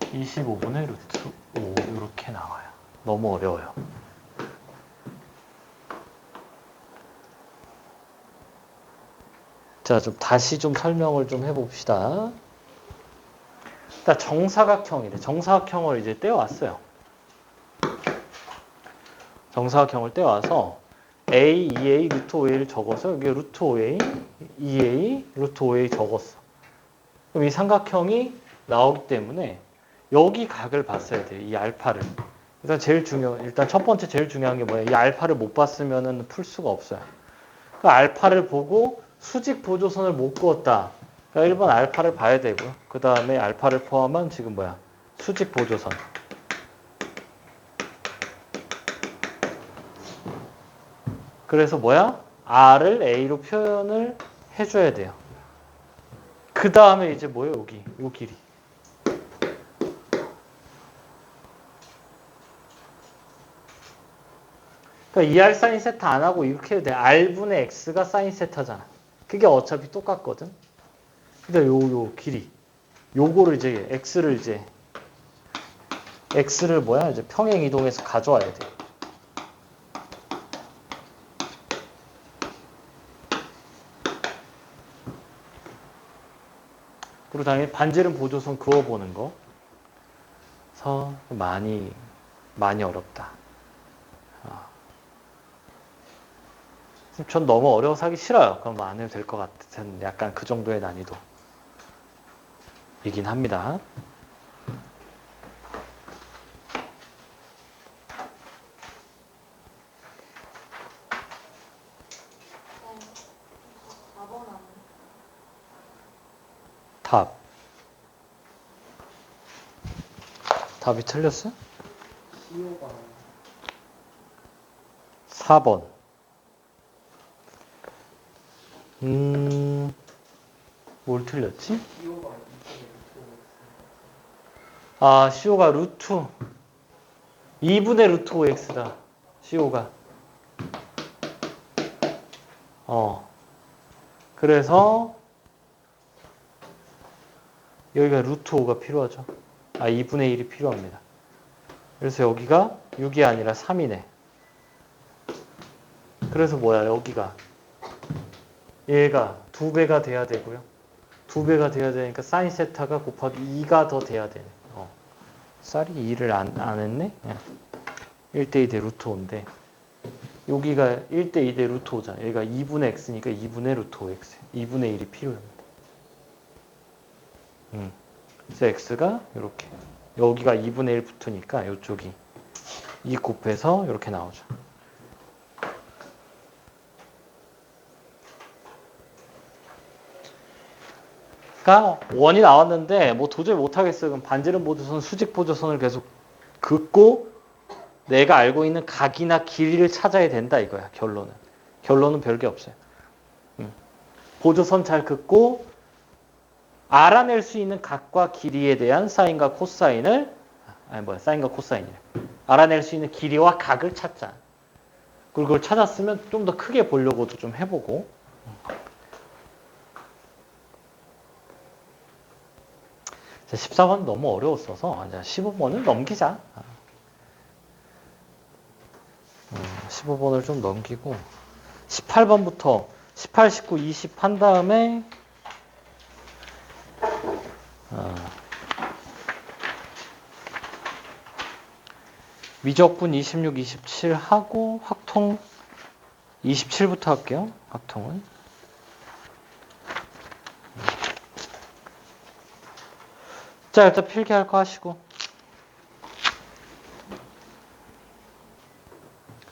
Speaker 1: 25분의 루트 5 이렇게 나와요. 너무 어려워요. 자, 좀 다시 좀 설명을 좀 해봅시다. 일단 정사각형이래. 정사각형을 이제 떼어왔어요. 정사각형을 떼와서 a, 2a, 루트 5a를 적어서 여기 루트 5a, 2a, 루트 5a 적었어. 그럼 이 삼각형이 나오기 때문에 여기 각을 봤어야 돼요. 이 알파를. 일단 첫 번째 제일 중요한 게 뭐예요? 이 알파를 못 봤으면 풀 수가 없어요. 그 알파를 보고 수직 보조선을 못 그었다. 그러니까 1번 알파를 봐야 되고요. 그 다음에 알파를 포함한 지금 뭐야? 수직 보조선. 그래서 뭐야? R을 A로 표현을 해줘야 돼요. 그 다음에 이제 뭐예요? 여기, 요 길이. 그러니까 2R 사인 세타 안 하고 이렇게 해도 돼. R분의 X가 사인 세타잖아. 그게 어차피 똑같거든. 근데 요 길이. 요거를 이제 X를 뭐야? 이제 평행 이동해서 가져와야 돼. 그리고 당연히 반지름 보조선 그어보는 거. 그래서 많이 어렵다. 전 너무 어려워서 하기 싫어요. 그럼 안 해도 될 것 같은 약간 그 정도의 난이도 이긴 합니다. 답이 틀렸어? 4번. 뭘 틀렸지? 아, CO가 루트 2분의 루트 5x다. CO가. 그래서 여기가 루트 5가 필요하죠. 2분의 1이 필요합니다. 그래서 여기가 6이 아니라 3이네. 그래서 뭐야, 여기가. 얘가 2배가 돼야 되고요. 2배가 돼야 되니까 사인 세타가 곱하기 2가 더 돼야 되네. 쌀이 2를 안 했네? 1대2 대 루트 5인데. 여기가 1대2 대 루트 5잖아. 여기가 2분의 x니까 2분의 루트 5x. 2분의 1이 필요합니다. 그래서 x가 이렇게. 여기가 2분의 1 붙으니까 이쪽이 2 곱해서 이렇게 나오죠. 그러니까 원이 나왔는데 뭐 도저히 못하겠어요. 그럼 반지름 보조선, 수직 보조선을 계속 긋고 내가 알고 있는 각이나 길이를 찾아야 된다 이거야. 결론은 별게 없어요. 보조선 잘 긋고 알아낼 수 있는 각과 길이에 대한 사인과 코사인을 사인과 코사인이래. 알아낼 수 있는 길이와 각을 찾자. 그리고 그걸 찾았으면 좀 더 크게 보려고도 좀 해보고. 자, 14번 너무 어려웠어서 15번을 넘기자. 15번을 좀 넘기고 18번부터 18, 19, 20 한 다음에 미적분 26, 27 하고 확통 27부터 할게요. 확통은. 자, 일단 필기할 거 하시고.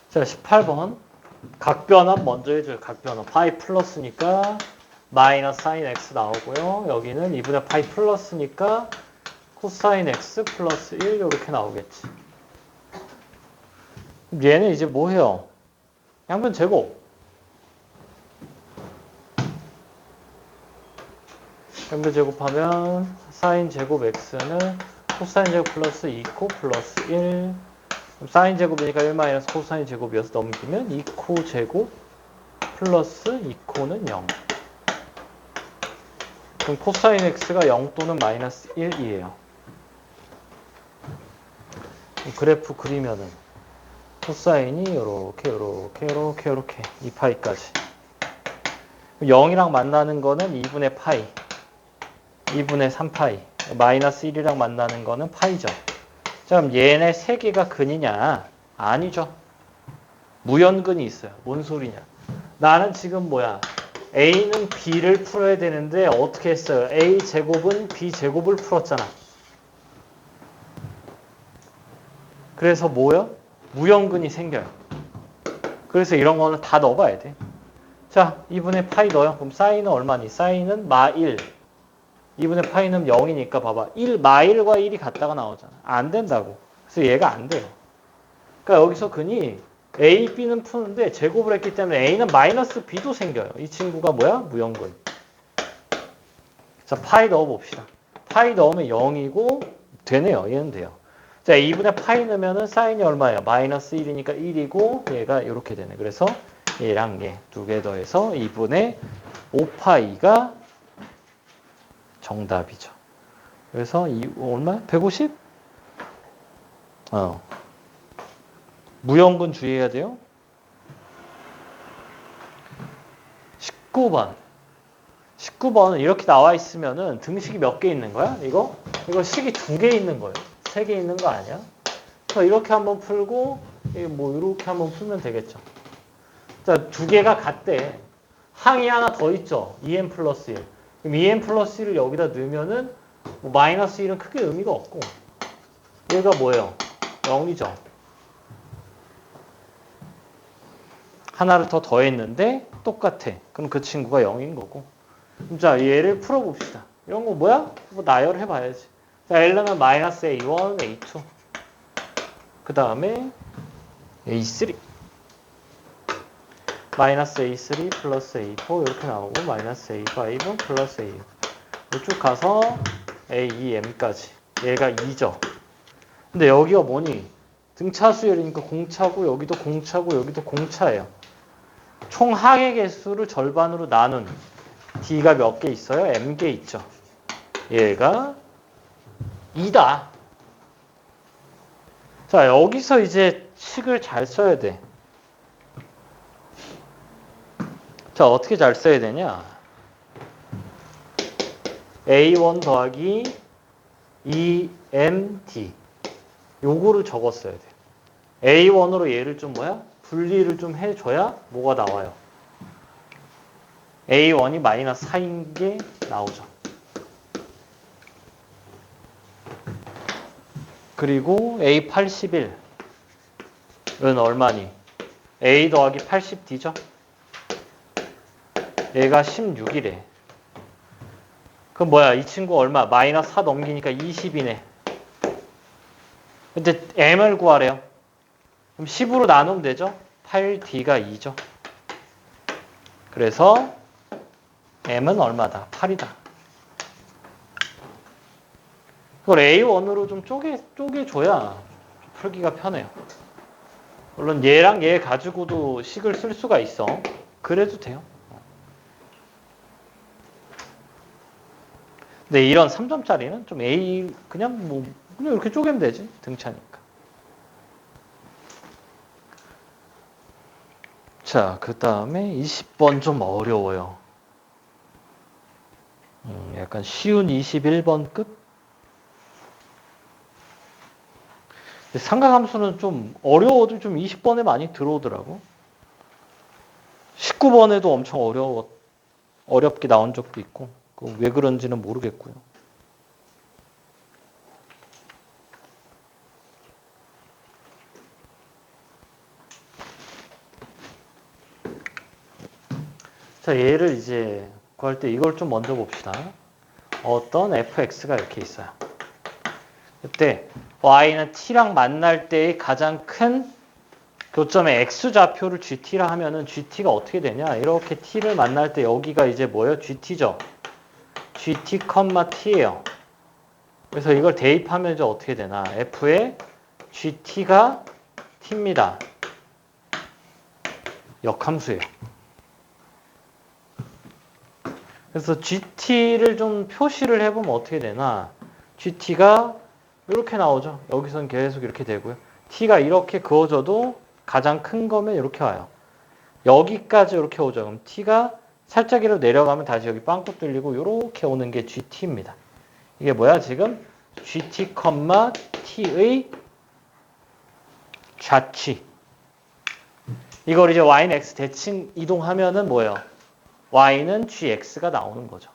Speaker 1: 자, 18번. 각변환 먼저 해줘요. 각변환. 파이 플러스니까 마이너스 사인 x 나오고요. 여기는 2분의 파이 플러스니까 코사인 x 플러스 1 이렇게 나오겠지. 얘는 이제 뭐 해요? 양변 제곱. 양변 제곱하면 사인 제곱 x는 코사인 제곱 플러스 2코 플러스 1. 사인 제곱이니까 1 마이너스 코사인 제곱이어서 넘기면 2코 제곱 플러스 2코는 0. 그럼 코사인 x가 0 또는 마이너스 1이에요. 그래프 그리면은 코사인이 요렇게 2파이까지. 0이랑 만나는 거는 2분의 파이, 2분의 3파이, 마이너스 1이랑 만나는 거는 파이죠. 자, 그럼 얘네 세 개가 근이냐? 아니죠. 무연근이 있어요. 뭔 소리냐? 나는 지금 뭐야? A는 B를 풀어야 되는데 어떻게 했어요? A 제곱은 B 제곱을 풀었잖아. 그래서 뭐요? 무연근이 생겨요. 그래서 이런 거는 다 넣어봐야 돼. 자, 2분의 파이 넣어요. 그럼 사인은 얼마니? 사인은 마1. 2분의 파이는 0이니까 봐봐. 1, 마1과 1이 같다가 나오잖아. 안 된다고. 그래서 얘가 안 돼요. 그러니까 여기서 근이 A, B는 푸는데 제곱을 했기 때문에 A는 마이너스 B도 생겨요. 이 친구가 뭐야? 무연근. 자, 파이 넣어봅시다. 파이 넣으면 0이고 되네요. 얘는 돼요. 자, 2분의 파이 넣으면은 사인이 얼마예요? 마이너스 1이니까 1이고 얘가 이렇게 되네. 그래서 얘랑 얘 두 개 더해서 2분의 5파이가 정답이죠. 그래서 얼마? 150? 무형분 주의해야 돼요. 19번. 19번은 이렇게 나와 있으면은 등식이 몇 개 있는 거야? 이거 식이 2개 있는 거예요. 3개 있는 거 아니야? 그래서 이렇게 한번 풀고 뭐 이렇게 한번 풀면 되겠죠. 자, 2개가 같대. 항이 하나 더 있죠. 2n 플러스 1. 그럼 2n 플러스 1을 여기다 넣으면은 뭐 마이너스 1은 크게 의미가 없고 얘가 뭐예요? 0이죠. 하나를 더 더했는데 똑같아. 그럼 그 친구가 0인 거고. 자, 얘를 풀어봅시다. 이런 거 뭐야? 뭐 나열해봐야지. 자, L는 마이너스 A1, A2. 그 다음에 A3. 마이너스 A3 플러스 A4 이렇게 나오고 마이너스 A5 플러스 A6. 쭉 가서 AEM까지. 얘가 2죠. 근데 여기가 뭐니? 등차 수열이니까 공차고 여기도 공차고 여기도 공차예요. 총 항의 개수를 절반으로 나눈 D가 몇 개 있어요? M개 있죠. 얘가 2다. 자, 여기서 이제 식을 잘 써야 돼. 자, 어떻게 잘 써야 되냐? A1 더하기 2MD. 요거를 적었어야 돼. A1으로 얘를 좀 분리를 좀 해줘야 뭐가 나와요? A1이 마이너스 4인 게 나오죠. 그리고 A81은 얼마니? A 더하기 80D죠? 얘가 16이래. 그럼 뭐야? 이 친구 얼마? 마이너스 4 넘기니까 20이네. 근데 M을 구하래요. 그럼 10으로 나누면 되죠? 8D가 2죠. 그래서 M은 얼마다? 8이다. 그걸 A1으로 좀 쪼개줘야 풀기가 편해요. 물론 얘랑 얘 가지고도 식을 쓸 수가 있어. 그래도 돼요. 근데 이런 3점짜리는 좀 그냥 이렇게 쪼개면 되지. 등차니까. 자, 그 다음에 20번 좀 어려워요. 약간 쉬운 21번 급? 삼각함수는 좀 어려워도 좀 20번에 많이 들어오더라고. 19번에도 엄청 어렵게 나온 적도 있고. 왜 그런지는 모르겠고요. 자, 얘를 이제 구할 때 이걸 좀 먼저 봅시다. 어떤 fx가 이렇게 있어요. 그때 y는 t랑 만날 때의 가장 큰 교점의 x좌표를 gt라 하면은 gt가 어떻게 되냐? 이렇게 t를 만날 때 여기가 이제 뭐예요? gt죠. gt, t예요. 그래서 이걸 대입하면 이제 어떻게 되나? f의 gt가 t입니다. 역함수예요. 그래서 gt를 좀 표시를 해보면 어떻게 되나? gt가 이렇게 나오죠. 여기서는 계속 이렇게 되고요. t가 이렇게 그어져도 가장 큰 거면 이렇게 와요. 여기까지 이렇게 오죠. 그럼 t가 살짝이라도 내려가면 다시 여기 빵꾸 뚫리고 이렇게 오는 게 gt입니다. 이게 뭐야 지금? gt, t의 좌치. 이걸 이제 y는 x 대칭 이동하면은 뭐예요? y는 gx가 나오는 거죠.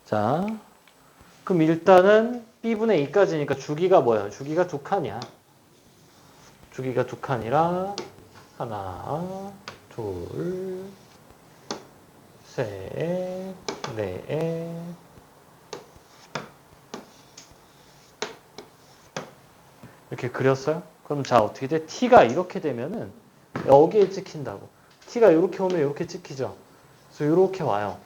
Speaker 1: 자, 그럼 일단은 b분의 2까지니까 주기가 뭐예요? 주기가 2칸이야. 주기가 2칸이라 하나, 둘, 셋, 넷, 이렇게 그렸어요? 그럼 자 어떻게 돼? t가 이렇게 되면은 여기에 찍힌다고. t가 이렇게 오면 이렇게 찍히죠. 그래서 이렇게 와요.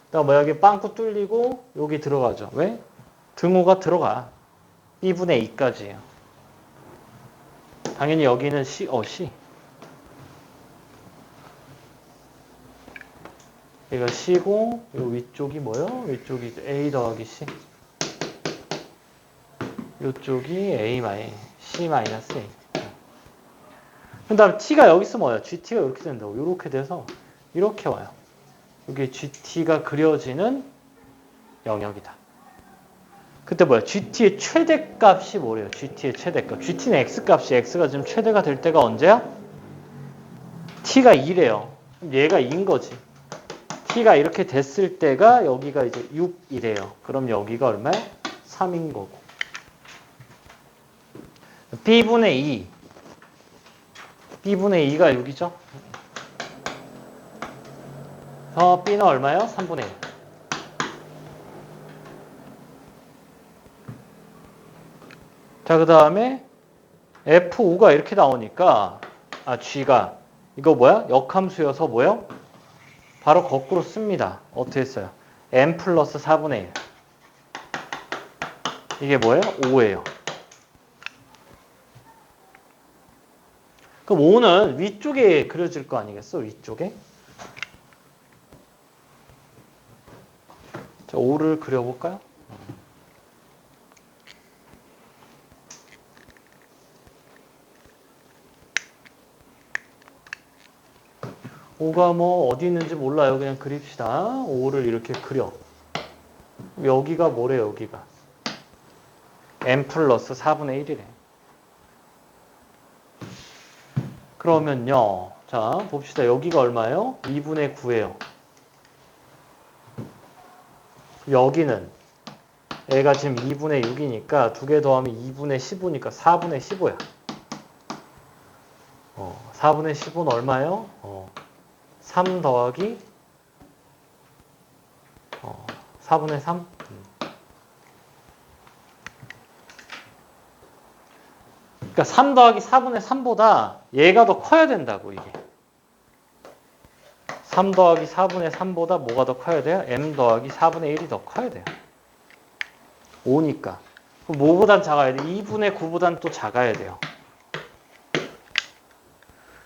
Speaker 1: 그다음 여기 빵꾸 뚫리고 여기 들어가죠. 왜? 등호가 들어가. B분의 2까지예요. 당연히 여기는 C. 얘가 C고, 이 위쪽이 뭐요? 위쪽이 A 더하기 C. 이쪽이 C 마이너스 A. 그 다음 T가 여기 있으면 뭐예요? GT가 이렇게 된다고. 이렇게 돼서 이렇게 와요. 여기 GT가 그려지는 영역이다. 그때 뭐야? GT의 최대값이 뭐래요? GT의 최대값. GT는 X값이 X가 지금 최대가 될 때가 언제야? T가 2래요. 그럼 얘가 2인 거지. T가 이렇게 됐을 때가 여기가 이제 6이래요. 그럼 여기가 얼마야? 3인 거고. B분의 2. B분의 2가 6이죠? B는 얼마예요? 3분의 1. 자, 그 다음에 F5가 이렇게 나오니까, G가, 이거 뭐야? 역함수여서 뭐요? 바로 거꾸로 씁니다. 어떻게 했어요? M 플러스 4분의 1. 이게 뭐예요? 5예요. 그럼 5는 위쪽에 그려질 거 아니겠어? 위쪽에. 자, 5를 그려볼까요? 5가 뭐 어디 있는지 몰라요. 그냥 그립시다. 5를 이렇게 그려. 여기가 뭐래, 여기가? M 플러스 4분의 1이래. 그러면요. 자, 봅시다. 여기가 얼마예요? 2분의 9예요. 여기는 얘가 지금 2분의 6이니까 두 개 더하면 2분의 15니까 4분의 15야. 4분의 15는 얼마예요? 3 더하기 4분의 3? 그러니까 3 더하기 4분의 3보다 얘가 더 커야 된다고, 이게. 3 더하기 4분의 3보다 뭐가 더 커야 돼요? M 더하기 4분의 1이 더 커야 돼요. 5니까. 그럼 뭐보단 작아야 돼? 2분의 9보단 또 작아야 돼요.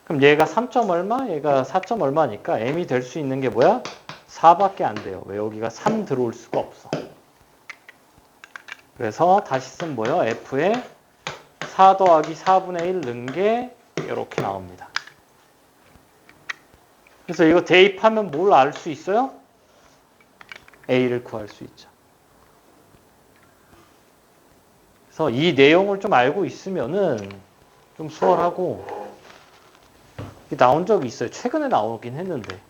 Speaker 1: 그럼 얘가 3점 얼마? 얘가 4점 얼마니까 M이 될 수 있는 게 뭐야? 4밖에 안 돼요. 왜? 여기가 3 들어올 수가 없어. 그래서 다시 쓰면 뭐예요? F에 4 더하기 4분의 1 넣은 게 이렇게 나옵니다. 그래서 이거 대입하면 뭘 알 수 있어요? A를 구할 수 있죠. 그래서 이 내용을 좀 알고 있으면은 좀 수월하고, 나온 적이 있어요. 최근에 나오긴 했는데.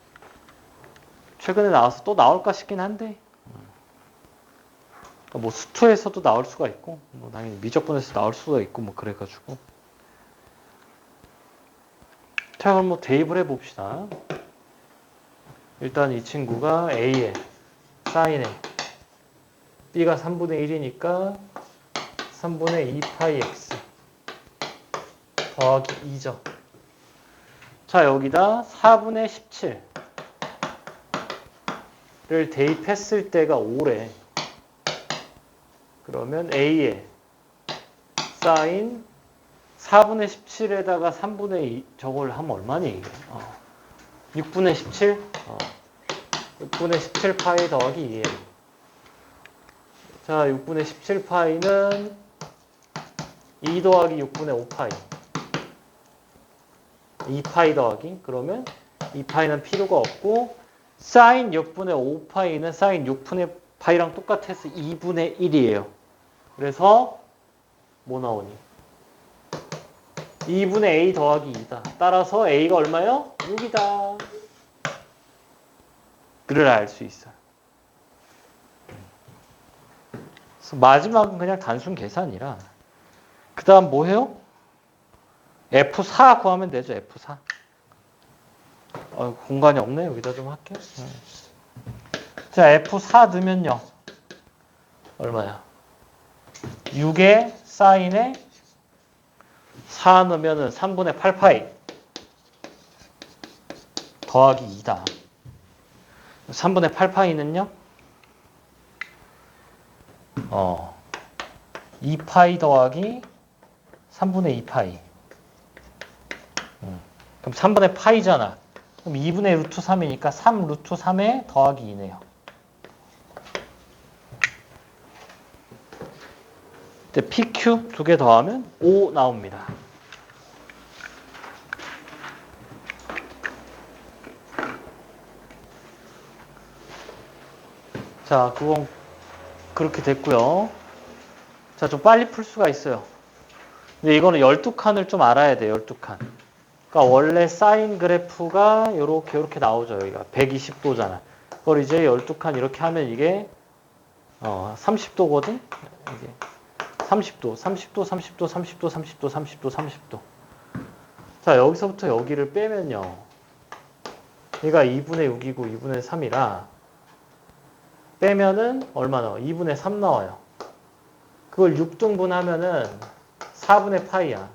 Speaker 1: 최근에 나와서 또 나올까 싶긴 한데, 뭐 수투에서도 나올 수가 있고, 뭐 당연히 미적분에서 나올 수가 있고, 뭐 그래가지고. 자, 그럼 뭐 대입을 해봅시다. 일단 이 친구가 A에 사인에 B가 3분의 1이니까 3분의 2파이 X 더하기 2죠. 자, 여기다 4분의 17를 대입했을 때가 5래. 그러면 A에 사인 4분의 17에다가 3분의 2 저걸 하면 얼마니? 6분의 17? 6분의 17파이 더하기 2에. 자, 6분의 17파이는 2 더하기 6분의 5파이. 2파이 더하기. 그러면 2파이는 필요가 없고, 사인 6분의 5파이는 사인 6분의 파이랑 똑같아서 2분의 1이에요. 그래서 뭐 나오니? 2분의 A 더하기 2다. 따라서 A가 얼마요? 6이다. 그를 알 수 있어요. 그래서 마지막은 그냥 단순 계산이라. 그 다음 뭐 해요? F4 구하면 되죠. F4. 공간이 없네. 여기다 좀 할게요. 자, F4 넣으면요. 얼마야? 6에 사인에 4 넣으면은 3분의 8파이 더하기 2다. 3분의 8파이는요? 2파이 더하기 3분의 2파이. 그럼 3분의 파이잖아. 그럼 2분의 루트 3이니까 3 루트 3에 더하기 2네요. 이때 PQ 두 개 더하면 5 나옵니다. 자, 그건 그렇게 됐고요. 자, 좀 빨리 풀 수가 있어요. 근데 이거는 12칸을 좀 알아야 돼요. 12칸. 그러니까 원래 사인 그래프가 요렇게 나오죠. 여기가 120도잖아. 그걸 이제 12칸 이렇게 하면 이게 30도거든? 이게 30도, 30도, 30도, 30도, 30도, 30도, 30도. 자, 여기서부터 여기를 빼면요. 얘가 2분의 6이고 2분의 3이라 빼면은 얼마 나와? 2분의 3 나와요. 그걸 6등분 하면은 4분의 파이야.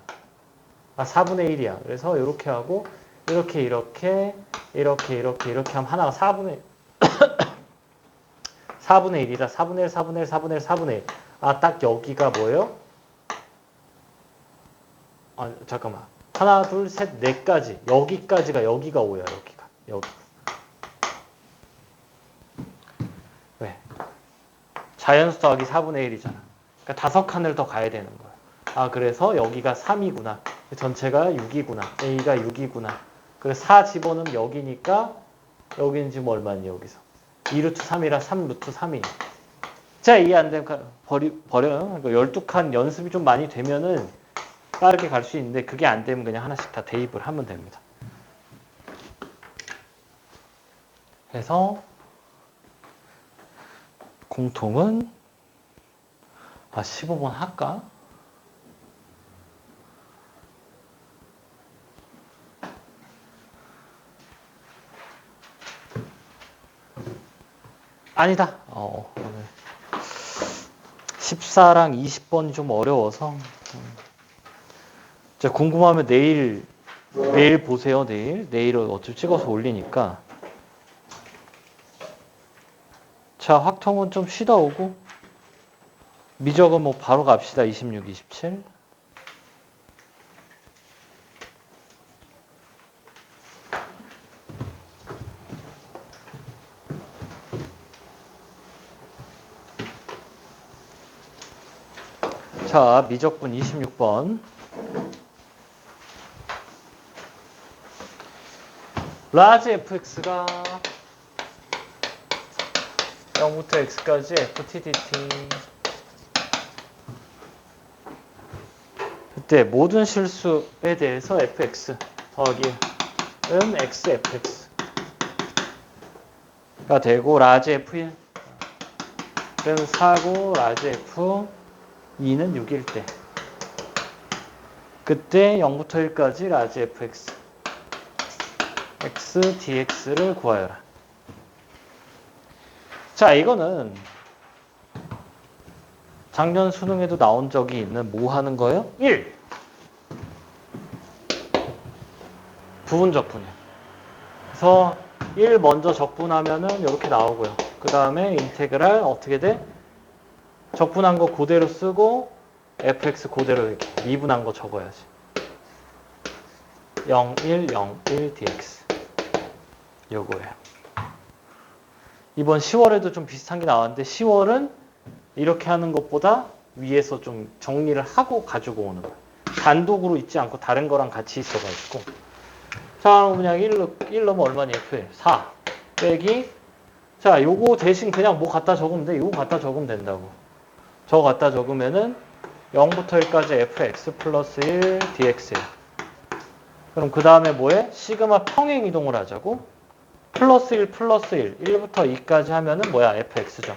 Speaker 1: 4분의 1이야. 그래서 이렇게 하고 이렇게 하면 하나가 4분의 1이라 4분의 1, 4분의 1, 4분의 1, 4분의 1. 딱 여기가 뭐예요? 잠깐만. 하나, 둘, 셋, 넷까지. 여기까지가 5야. 여기. 왜? 자연수 더하기 4분의 1이잖아. 그러니까 5칸을 더 가야 되는 거야. 그래서 여기가 3이구나. 전체가 6이구나. A가 6이구나. 그래서 4 집어넣으면 여기니까 여기는 지금 얼마니 여기서? 2루트 3이라 3루트 3이. 자, 이해 안 되면 버려요. 12칸 연습이 좀 많이 되면은 빠르게 갈 수 있는데 그게 안 되면 그냥 하나씩 다 대입을 하면 됩니다. 그래서 공통은 15번 할까? 아니다. 오늘 14랑 20번이 좀 어려워서 궁금하면 내일 보세요. 내일은 어차피 찍어서 올리니까. 자, 확통은 좀 쉬다 오고 미적은 뭐 바로 갑시다. 26, 27. 자, 미적분 26번. 라지 fx가 0부터 x까지 ft dt. 그때 모든 실수에 대해서 fx 더하기 은 x fx가 되고 라지 f1은 4고 라지 f2는 6일 때 그때 0부터 1까지 라지 fx x dx를 구하여라. 자, 이거는 작년 수능에도 나온 적이 있는 뭐 하는 거예요? 1. 부분 적분이에요. 그래서 1 먼저 적분하면은 이렇게 나오고요. 그 다음에 인테그랄 어떻게 돼? 적분한 거 그대로 쓰고 fx 그대로 이렇게 미분한 거 적어야지. 0, 1, 0, 1 dx. 요거예요. 이번 10월에도 좀 비슷한 게 나왔는데 10월은 이렇게 하는 것보다 위에서 좀 정리를 하고 가지고 오는 거예요. 단독으로 있지 않고 다른 거랑 같이 있어가지고. 자, 그냥 1 넣으면 얼마니? F 4 빼기. 자, 요거 대신 그냥 뭐 갖다 적으면 돼. 요거 갖다 적으면 된다고. 저거 갖다 적으면은 0부터 1까지 fx 플러스 1 dx예요. 그럼 그 다음에 뭐해? 시그마 평행 이동을 하자고. 플러스 1 플러스 1 1부터 2까지 하면은 뭐야? fx죠.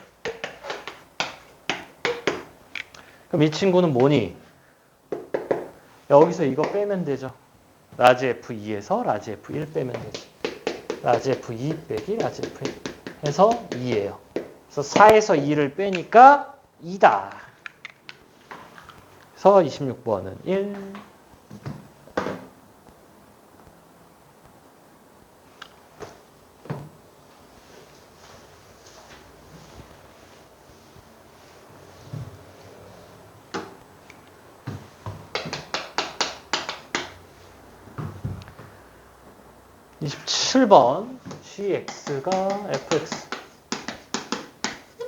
Speaker 1: 그럼 이 친구는 뭐니? 여기서 이거 빼면 되죠. 라지 F2에서 라지 F1 빼면 되지. 라지 F2 빼기 라지 F1 해서 2예요. 그래서 4에서 2를 빼니까 2다. 그래서 26번은 1. 27번 gx가 fx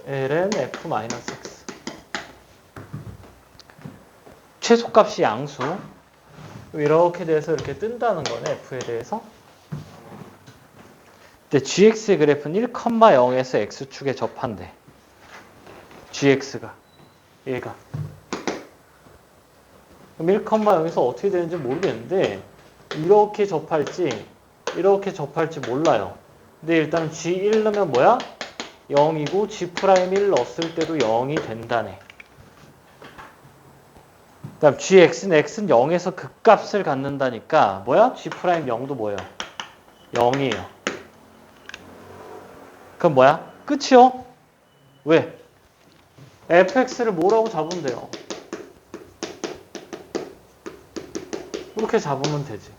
Speaker 1: ln f-x 최소값이 양수 이렇게 돼서 이렇게 뜬다는 거네 f에 대해서. 근데 gx의 그래프는 1,0에서 x축에 접한대. gx가 얘가 그럼 1,0에서 어떻게 되는지 모르겠는데 이렇게 접할지 이렇게 접할지 몰라요. 근데 일단 g1 넣으면 뭐야? 0이고 g'1 넣었을 때도 0이 된다네. 그 다음 gx는 x는 0에서 극값을 갖는다니까 뭐야? g'0도 뭐예요? 0이에요. 그럼 뭐야? 끝이요? 왜? fx를 뭐라고 잡으면 돼요? 이렇게 잡으면 되지.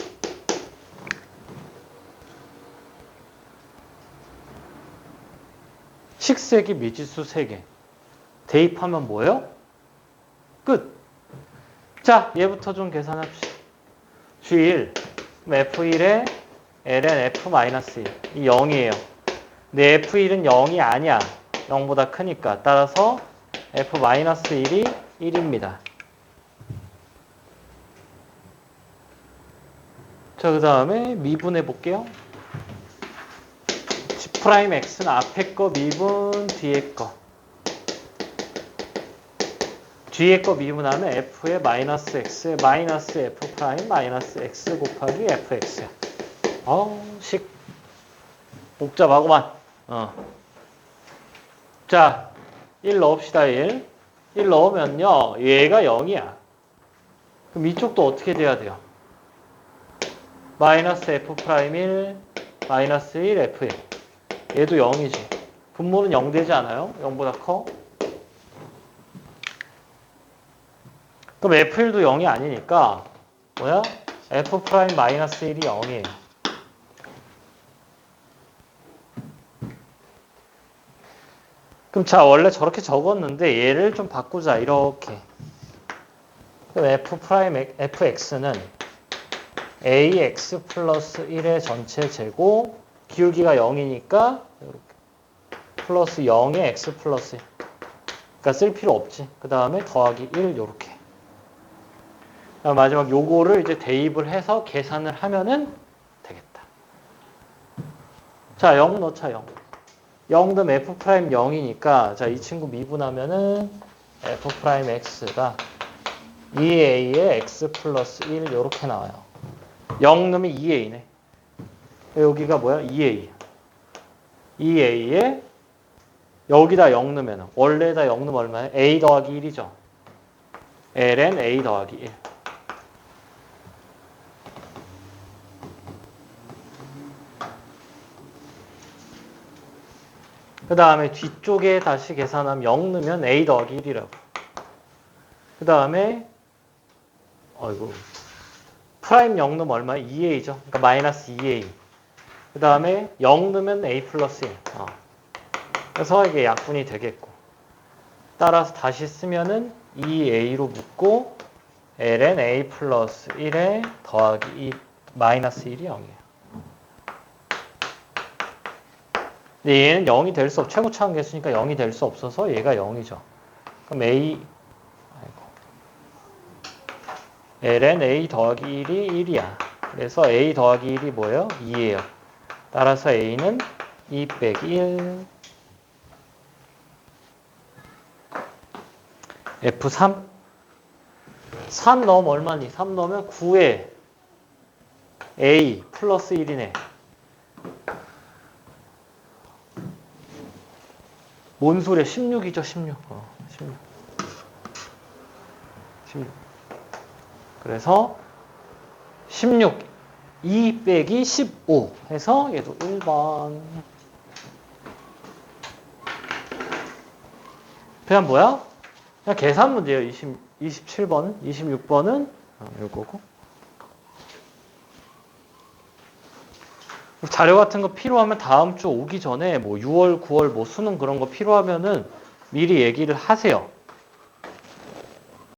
Speaker 1: 식세기 미지수 3개. 대입하면 뭐예요? 끝. 자, 얘부터 좀 계산합시다. G1, F1에 ln F-1. 이 0이에요. 근데 F1은 0이 아니야. 0보다 크니까. 따라서 F-1이 1입니다. 자, 그 다음에 미분해 볼게요. G'X는 앞에 거 미분, 뒤에 거. 뒤에 거 미분하면 F의 마이너스 X의 마이너스 F' 마이너스 X 곱하기 FX. 식. 복잡하구만. 자, 1 넣읍시다, 1. 1 넣으면요, 얘가 0이야. 그럼 이쪽도 어떻게 돼야 돼요? 마이너스 F'1, 마이너스 1, F1. 얘도 0이지. 분모는 0 되지 않아요? 0보다 커? 그럼 F1도 0이 아니니까 뭐야? F'-1이 0이에요. 그럼 자, 원래 저렇게 적었는데 얘를 좀 바꾸자. 이렇게. 그럼 fx는 ax 플러스 1의 전체 제곱, 기울기가 0이니까 이렇게 플러스 0의 x 플러스 1. 그러니까 쓸 필요 없지. 그 다음에 더하기 1 요렇게. 마지막 요거를 이제 대입을 해서 계산을 하면은 되겠다. 자, 0 넣자, 0. 0 넣으면 f' 0이니까 자, 이 친구 미분하면은 f'x가 2a의 x 플러스 1 요렇게 나와요. 0 넣으면 2a네. 여기가 뭐야? 2a. 2a에 여기다 0 넣으면 원래다 0 넣으면 얼마야? a 더하기 1이죠. ln a 더하기 1. 그 다음에 뒤쪽에 다시 계산하면 0 넣으면 a 더하기 1이라고. 그 다음에 프라임 0 넣으면 얼마야? 2a죠. 그러니까 마이너스 2a. 그 다음에 0 넣으면 a 플러스 1. 그래서 이게 약분이 되겠고. 따라서 다시 쓰면은 2a로 묶고 ln a 플러스 1에 더하기 2, 마이너스 1이 0이에요. 근데 얘는 0이 될 수 없어. 최고차원 개수니까 0이 될 수 없어서 얘가 0이죠. 그럼 ln a 더하기 1이 1이야. 그래서 a 더하기 1이 뭐예요? 2예요. 따라서 a는 2 빼기 1. F3. 3 넣으면 얼마니? 3 넣으면 9에 a 플러스 1이네. 뭔 소리야? 16이죠, 16. 16. 16. 그래서 16, 2 빼기 15 해서 얘도 1번. 그냥 뭐야? 그냥 계산 문제예요. 27번, 26번은 이거고. 자료 같은 거 필요하면 다음 주 오기 전에 뭐 6월, 9월 뭐 수능 그런 거 필요하면은 미리 얘기를 하세요.